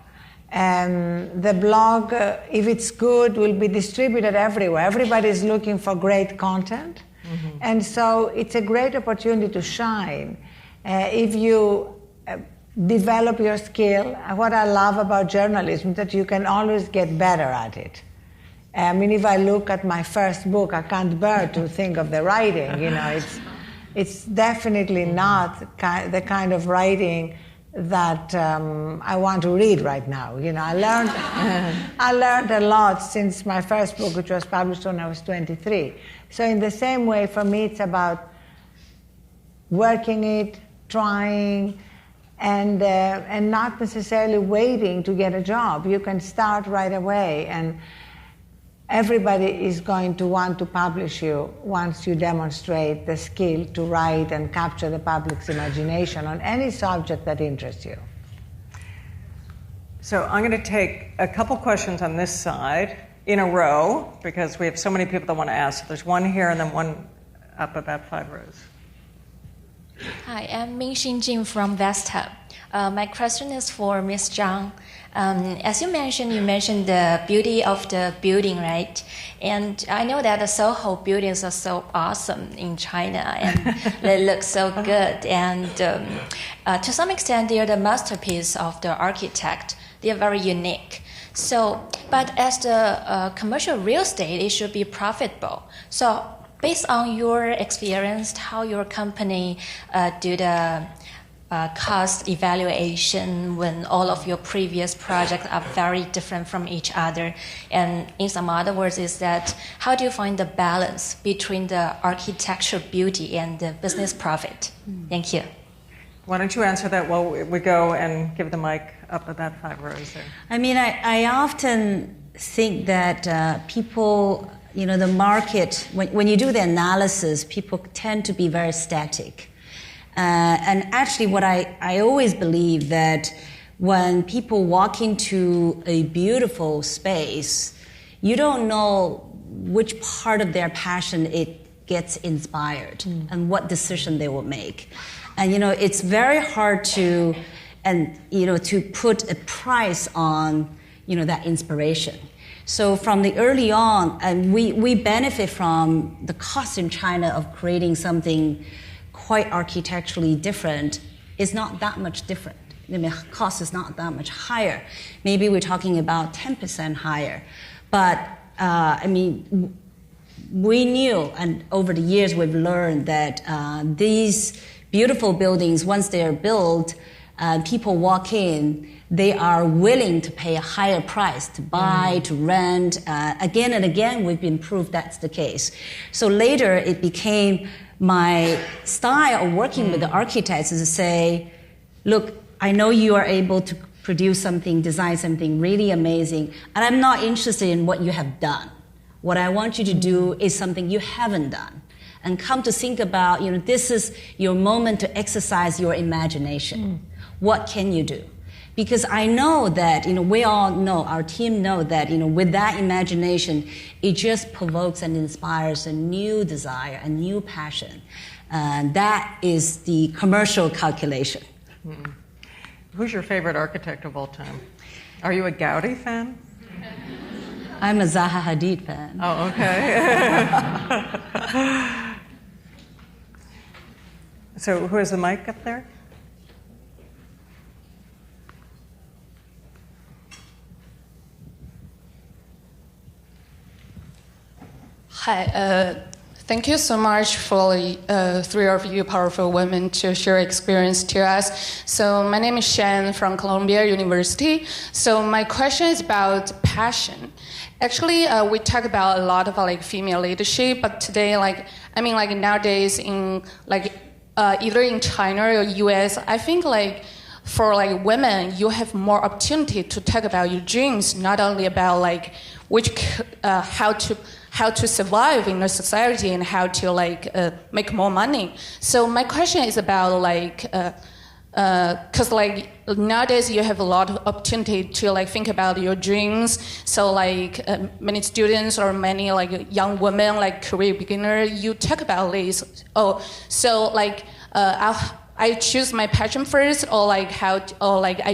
S3: and the blog, if it's good, will be distributed everywhere. Everybody's looking for great content, and so it's a great opportunity to shine if you develop your skill. What I love about journalism is that you can always get better at it. I mean, if I look at my first book, I can't bear to think of the writing. You know, it's definitely not the kind of writing that I want to read right now. You know, I learned a lot since my first book, which was published when I was 23. So in the same way, for me, it's about working it, trying, and not necessarily waiting to get a job. You can start right away, and everybody is going to want to publish you once you demonstrate the skill to write and capture the public's imagination on any subject that interests you.
S1: So I'm going to take a couple questions on this side in a row because we have so many people that want to ask. There's one here and then one up about 5 rows.
S6: Hi, I'm Ming-Xin Jin from Vesta. My question is for Ms. Zhang. As you mentioned the beauty of the building, right? And I know that the SOHO buildings are so awesome in China, and they look so good. And to some extent, they are the masterpiece of the architect. They are very unique. So, but as the commercial real estate, it should be profitable. So, based on your experience, how your company do the cost evaluation when all of your previous projects are very different from each other, and in some other words, is that how do you find the balance between the architectural beauty and the business profit? Thank you.
S1: Why don't you answer that while we go and give the mic up about 5 rows there?
S2: I mean, I often think that people, you know, the market, when you do the analysis, people tend to be very static. And actually what I always believe that when people walk into a beautiful space, you don't know which part of their passion it gets inspired and what decision they will make. And, you know, it's very hard to put a price on, you know, that inspiration. So from the early on, and we benefit from the cost in China of creating something quite architecturally different. Is not that much different. I mean, cost is not that much higher. Maybe we're talking about 10% higher. But, I mean, we knew, and over the years we've learned that these beautiful buildings, once they are built, people walk in, they are willing to pay a higher price to buy, to rent. Again and again, we've been proved that's the case. So later, it became my style of working with the architects is to say, look, I know you are able to produce something, design something really amazing, and I'm not interested in what you have done. What I want you to do is something you haven't done. and come to think about, this is your moment to exercise your imagination. What can you do? Because I know that, we all know, our team know that, with that imagination, it just provokes and inspires a new desire, a new passion. And that is the commercial calculation.
S1: Mm-hmm. Who's your favorite architect of all time? Are you a Gaudi fan?
S2: I'm a Zaha Hadid fan.
S1: Oh, okay. So who has the mic up there?
S7: Hi, thank you so much for three of you powerful women to share experience to us. So my name is Shen from Columbia University. So my question is about passion. Actually, we talk about a lot of female leadership, but today, nowadays in either in China or US, I think for women, you have more opportunity to talk about your dreams, not only about how to survive in a society and how to make more money. So my question is about because nowadays you have a lot of opportunity to think about your dreams. So many students or many young women career beginner, you talk about this. I choose my passion first, or I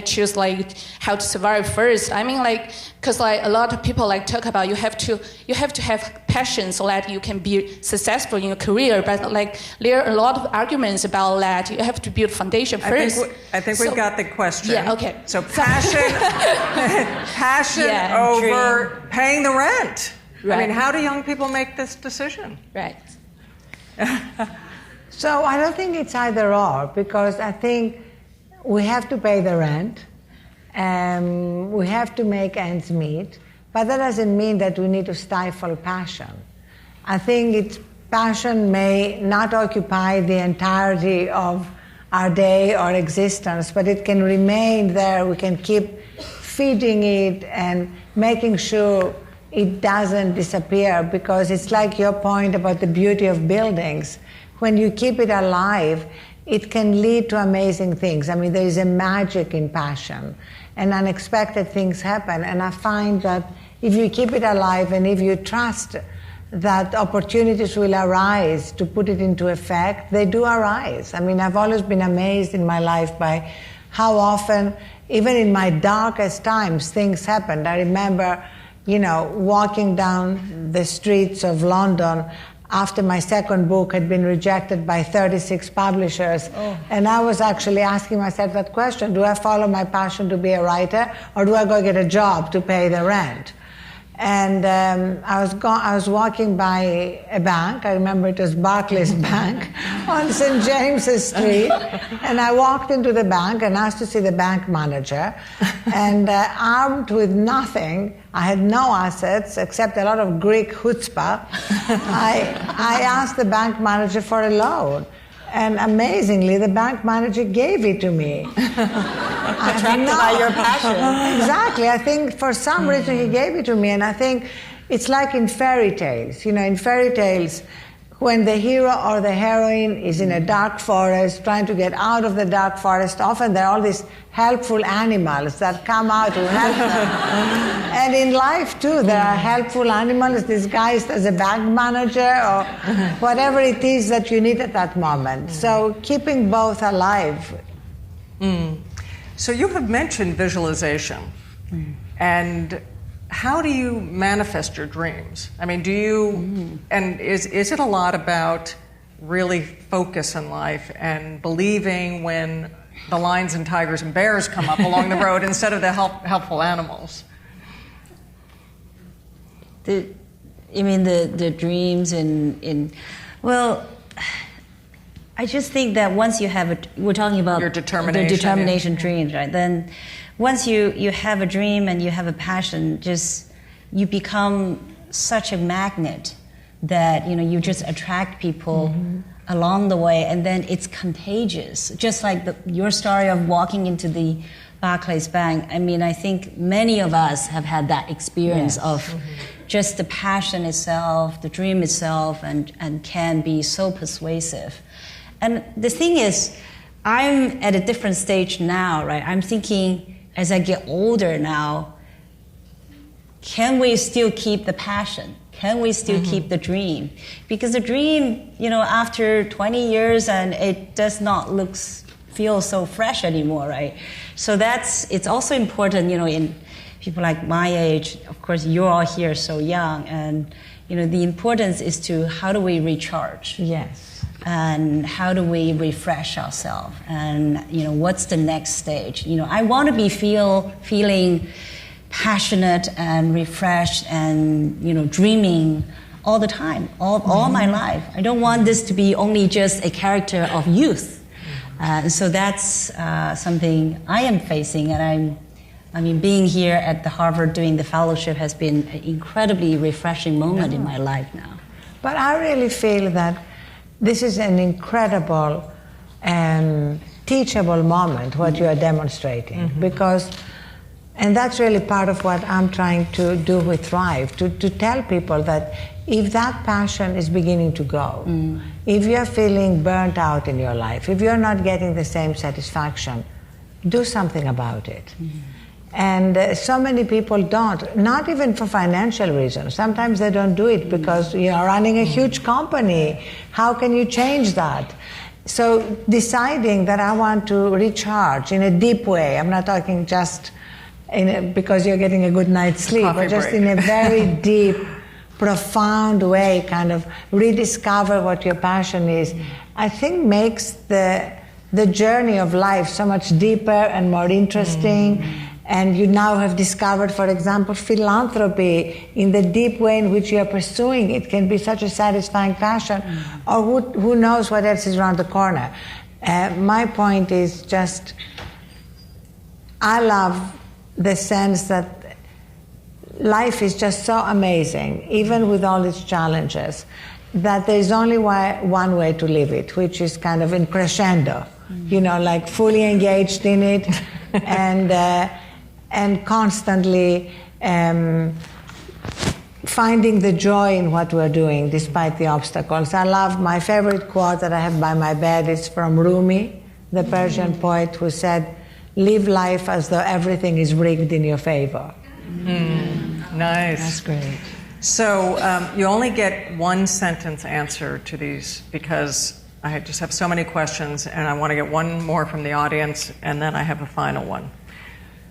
S7: choose how to survive first. I mean, because a lot of people talk about you have to have passion so that you can be successful in your career. But there are a lot of arguments about that. You have to build foundation first.
S1: I think we've got the question.
S7: Yeah. Okay.
S1: So passion over paying the rent. Right. I mean, how do young people make this decision?
S7: Right.
S3: So I don't think it's either or, because I think we have to pay the rent, and we have to make ends meet, but that doesn't mean that we need to stifle passion. I think passion may not occupy the entirety of our day or existence, but it can remain there. We can keep feeding it and making sure it doesn't disappear, because it's like your point about the beauty of buildings. When you keep it alive, it can lead to amazing things. I mean, there is a magic in passion, and unexpected things happen. And I find that if you keep it alive and if you trust that opportunities will arise to put it into effect, they do arise. I mean, I've always been amazed in my life by how often, even in my darkest times, things happened. I remember, walking down the streets of London after my second book had been rejected by 36 publishers. Oh. And I was actually asking myself that question: do I follow my passion to be a writer, or do I go get a job to pay the rent? And I was walking by a bank. I remember it was Barclays Bank on St. James's Street. And I walked into the bank and asked to see the bank manager. And armed with nothing, I had no assets except a lot of Greek chutzpah. I asked the bank manager for a loan. And amazingly, the bank manager gave it to me.
S1: Attracted by your passion.
S3: Exactly. I think for some reason he gave it to me. And I think it's like in fairy tales. In fairy tales, when the hero or the heroine is in a dark forest trying to get out of the dark forest, often there are all these helpful animals that come out to help them. And in life too, there are helpful animals disguised as a bank manager or whatever it is that you need at that moment. So keeping both alive.
S1: So you have mentioned visualization. And how do you manifest your dreams? I mean, and is it a lot about really focus in life and believing when the lions and tigers and bears come up along the road instead of the helpful animals?
S2: You mean the dreams well, I just think that once you have we're talking about
S1: your determination,
S2: the determination dreams, right? Then once you have a dream and you have a passion, you become such a magnet that you just attract people along the way, and then it's contagious. Just like your story of walking into the Barclays Bank, I mean, I think many of us have had that experience of just the passion itself, the dream itself, and can be so persuasive. And the thing is, I'm at a different stage now, right? I'm thinking, as I get older now, can we still keep the passion? Can we still keep the dream? Because the dream, after 20 years, and it does not feel so fresh anymore, right? So it's also important, in people like my age. Of course, you're all here so young, and the importance is to how do we recharge?
S3: Yes.
S2: And how do we refresh ourselves? And what's the next stage? I want to be feeling passionate and refreshed and dreaming all the time, all my life. I don't want this to be only just a character of youth. So that's something I am facing, and being here at the Harvard doing the fellowship has been an incredibly refreshing moment in my life now.
S3: But I really feel that this is an incredible teachable moment, what you are demonstrating, because, and that's really part of what I'm trying to do with Thrive, to tell people that if that passion is beginning to go, if you're feeling burnt out in your life, if you're not getting the same satisfaction, do something about it. And so many people don't, not even for financial reasons. Sometimes they don't do it because you're running a huge company. How can you change that? So deciding that I want to recharge in a deep way, I'm not talking just because you're getting a good night's sleep, but just in a very deep, profound way, kind of rediscover what your passion is, I think makes the journey of life so much deeper and more interesting. And you now have discovered, for example, philanthropy in the deep way in which you are pursuing it can be such a satisfying passion, or who knows what else is around the corner. My point is just, I love the sense that life is just so amazing, even with all its challenges, that there is only one way to live it, which is kind of in crescendo, like fully engaged in it, and constantly finding the joy in what we're doing despite the obstacles. I love, my favorite quote that I have by my bed is from Rumi, the Persian poet, who said, "Live life as though everything is rigged in your favor."
S1: Nice.
S3: That's great.
S1: So you only get one sentence answer to these because I just have so many questions, and I want to get one more from the audience, and then I have a final one.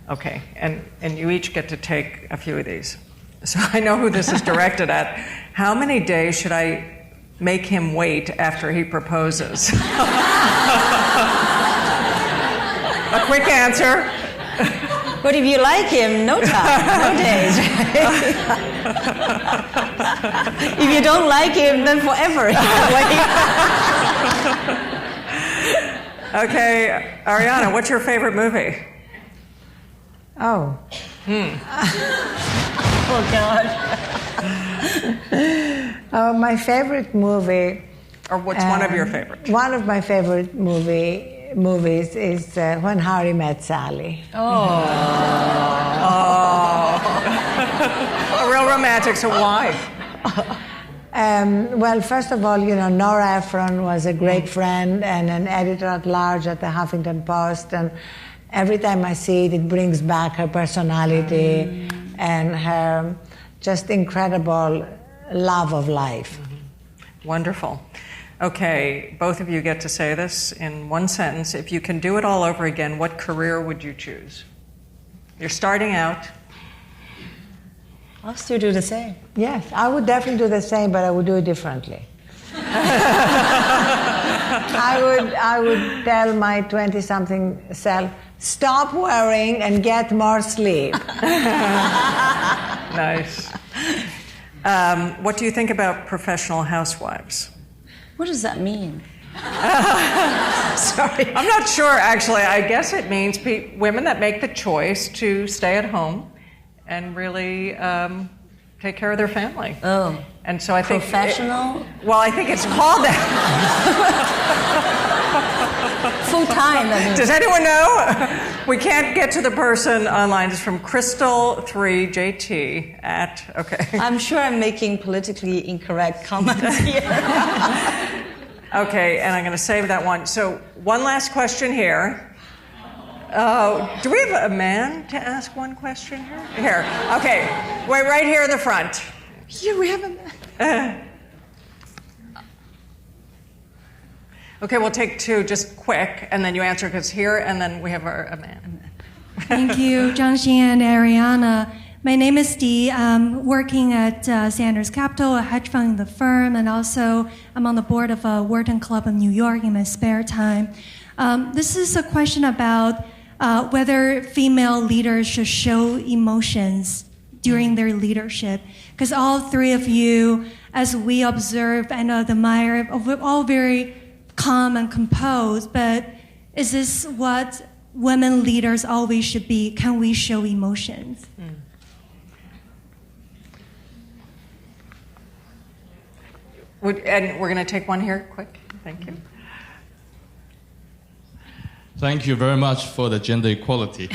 S1: Okay, and you each get to take a few of these. So I know who this is directed at. How many days should I make him wait after he proposes? A quick answer.
S2: But if you like him, no time, no days. If you don't like him, then forever.
S1: Okay, Arianna, what's your favorite movie?
S3: Oh.
S2: Oh, gosh.
S3: My favorite movie...
S1: Or what's one of your favorites?
S3: One of my favorite movies is When Harry Met Sally.
S1: Oh. A real romantic, so why?
S3: Well, first of all, Nora Ephron was a great friend and an editor-at-large at the Huffington Post, and every time I see it, it brings back her personality and her just incredible love of life.
S1: Wonderful. Okay, both of you get to say this in one sentence. If you can do it all over again, what career would you choose? You're starting out.
S2: I'll still do the same.
S3: Yes, I would definitely do the same, but I would do it differently. I would tell my 20-something self, stop worrying and get more sleep.
S1: Nice. What do you think about professional housewives?
S2: What does that mean?
S1: Sorry. I'm not sure, actually. I guess it means women that make the choice to stay at home and really take care of their family.
S2: Oh.
S1: And so I think...
S2: Professional?
S1: I think it's called that.
S2: Full time. I mean.
S1: Does anyone know? We can't get to the person online. It's from Crystal3JT at, okay.
S2: I'm sure I'm making politically incorrect comments here.
S1: Okay, and I'm going to save that one. So one last question here. Do we have a man to ask one question here? Here. Okay, wait, right here in the front.
S2: Here we have a man.
S1: Okay, we'll take two just quick, and then you answer because here, and then we have a man.
S8: Thank you, Zhang and Arianna. My name is Dee. I'm working at Sanders Capital, a hedge fund in the firm, and also I'm on the board of a Wharton Club of New York in my spare time. This is a question about whether female leaders should show emotions during their leadership. Because all three of you, as we observe and admire, we're all very calm and composed, but is this what women leaders always should be? Can we show emotions?
S1: And we're going to take one here, quick. Thank you.
S9: Thank you very much for the gender equality.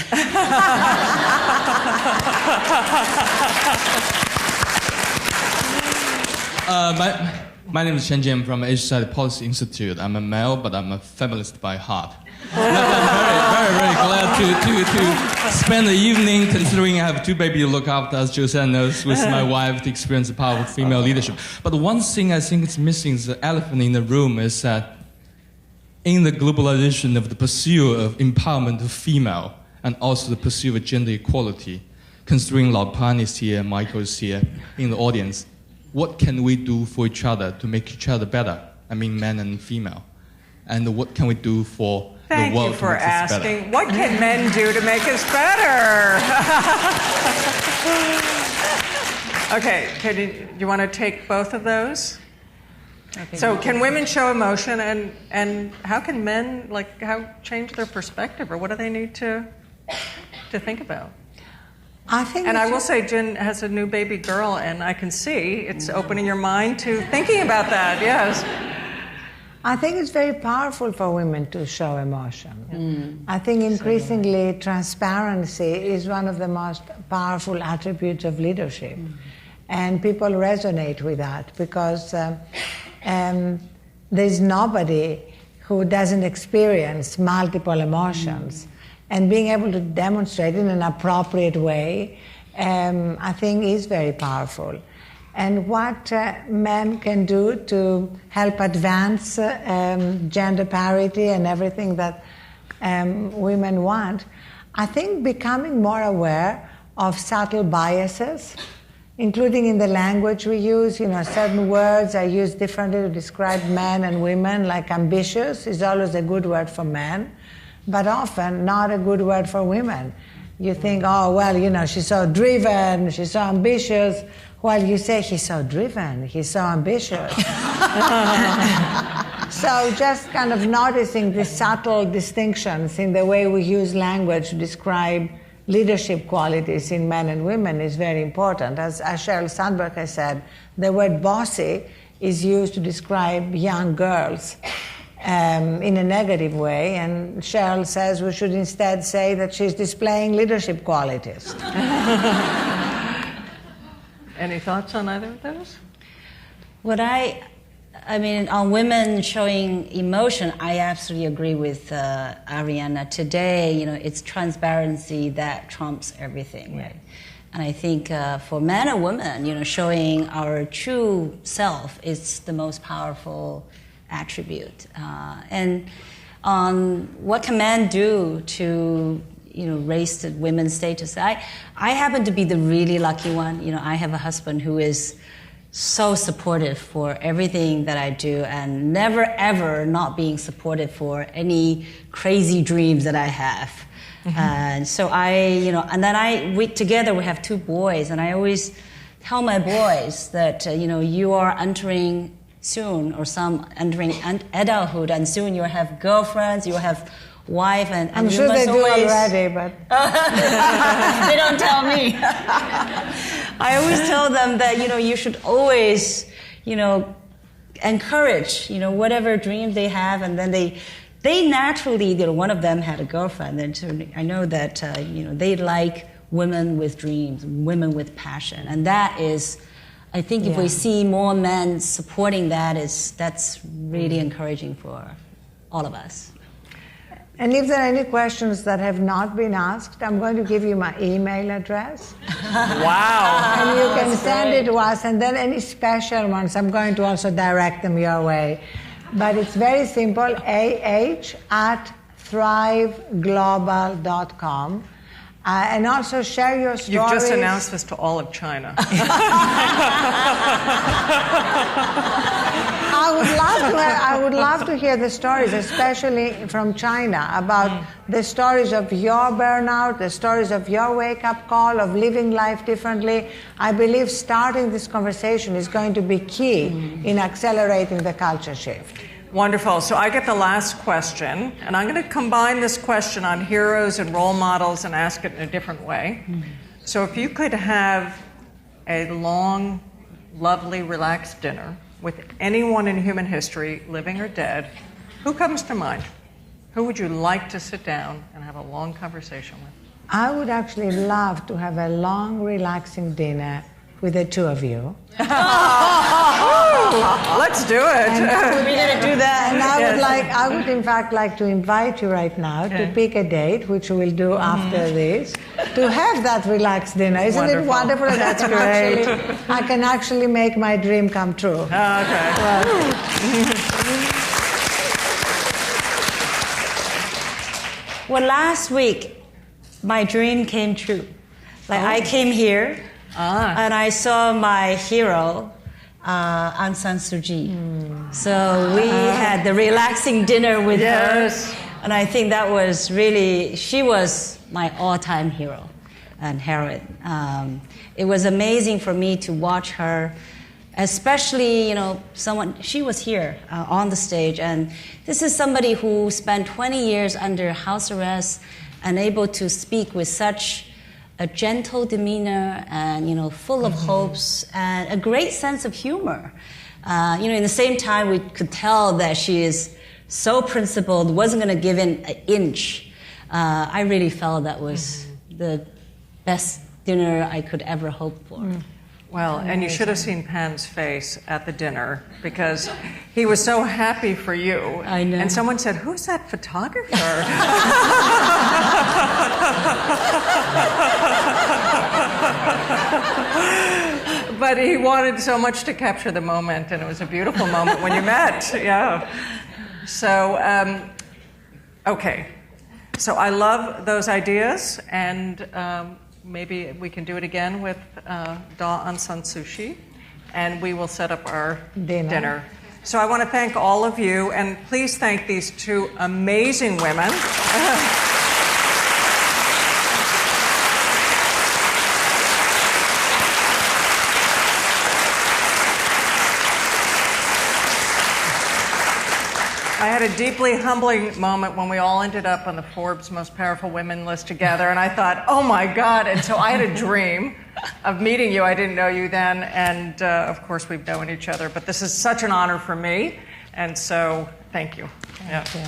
S9: My name is Chen Jian from Asia Side Policy Institute. I'm a male, but I'm a feminist by heart. I'm very glad to spend the evening, considering I have two babies to look after, as Josette knows, with my wife to experience the power of female leadership. But the one thing I think is missing, is the elephant in the room, is that in the globalization of the pursuit of empowerment of female and also the pursuit of gender equality, considering Lao Pan is here, Michael is here in the audience, what can we do for each other to make each other better? I mean, men and female. And what can we do for the world to make us better?
S1: Thank you for asking. What can men do to make us better? Okay, do you want to take both of those? So can women show emotion, and how can men change their perspective, or what do they need to think about? I will say Jen has a new baby girl, and I can see it's opening your mind to thinking about that, yes.
S3: I think it's very powerful for women to show emotion. I think increasingly transparency is one of the most powerful attributes of leadership. And people resonate with that because there's nobody who doesn't experience multiple emotions. And being able to demonstrate in an appropriate way, I think is very powerful. And what men can do to help advance gender parity and everything that women want, I think becoming more aware of subtle biases, including in the language we use. Certain words are used differently to describe men and women, like ambitious is always a good word for men, but often not a good word for women. You think, oh, well, she's so driven, she's so ambitious. Well, you say he's so driven, he's so ambitious. So just kind of noticing the subtle distinctions in the way we use language to describe leadership qualities in men and women is very important. As Sheryl Sandberg has said, the word bossy is used to describe young girls in a negative way, and Sheryl says we should instead say that she's displaying leadership qualities.
S1: Any thoughts on either of those?
S2: On women showing emotion, I absolutely agree with Arianna. Today, it's transparency that trumps everything, right? And I think for men and women, showing our true self is the most powerful attribute. And what can men do to raise the women's status? I happen to be the really lucky one. I have a husband who is so supportive for everything that I do, and never ever not being supportive for any crazy dreams that I have. And so together we have two boys, and I always tell my boys that you are entering soon, or some entering adulthood, and soon you'll have girlfriends, you'll have wife, and
S3: I'm
S2: you
S3: sure
S2: must
S3: they do
S2: always...
S3: already, but
S2: they don't tell me. I always tell them that you should always encourage whatever dreams they have, and then they they naturally, one of them had a girlfriend, and so I know that they like women with dreams, women with passion, and that is, I think, if we see more men supporting that, that's really encouraging for all of us.
S3: And if there are any questions that have not been asked, I'm going to give you my email address.
S1: Wow.
S3: And you can send it to us, and then any special ones, I'm going to also direct them your way. But it's very simple, ah@thriveglobal.com. And also share your stories.
S1: You've just announced this to all of China.
S3: I would love to hear the stories, especially from China, about the stories of your burnout, the stories of your wake-up call, of living life differently. I believe starting this conversation is going to be key in accelerating the culture shift.
S1: Wonderful. So I get the last question, and I'm going to combine this question on heroes and role models and ask it in a different way. So if you could have a long, lovely, relaxed dinner with anyone in human history, living or dead, who comes to mind? Who would you like to sit down and have a long conversation with?
S3: I would actually love to have a long, relaxing dinner with the two of you.
S1: Let's do it.
S2: We're going to do that.
S3: And I would in fact like to invite you right now to pick a date, which we'll do after this, to have that relaxed dinner. Isn't it wonderful?
S1: That's great.
S3: I can actually make my dream come true.
S1: Okay.
S2: Well, last week, my dream came true. I came here, and I saw my hero, Aung San Suu Kyi. So we had the relaxing dinner with her. And I think that was really, she was my all-time hero and heroine. It was amazing for me to watch her, especially, she was here on the stage. And this is somebody who spent 20 years under house arrest and able to speak with such a gentle demeanor and, full of hopes and a great sense of humor. In the same time, we could tell that she is so principled, wasn't going to give in an inch. I really felt that was the best dinner I could ever hope for.
S1: Well, and you should have seen Pan's face at the dinner because he was so happy for you.
S2: I know.
S1: And someone said, "Who's that photographer?" But he wanted so much to capture the moment, and it was a beautiful moment when you met. Yeah. So, okay. So I love those ideas, and maybe we can do it again with Aung San Suu Kyi, and we will set up our dinner. So I want to thank all of you, and please thank these two amazing women. I had a deeply humbling moment when we all ended up on the Forbes Most Powerful Women list together, and I thought, oh my God. And so I had a dream of meeting you. I didn't know you then, and of course we've known each other, but this is such an honor for me, and so thank you.
S3: Thank you.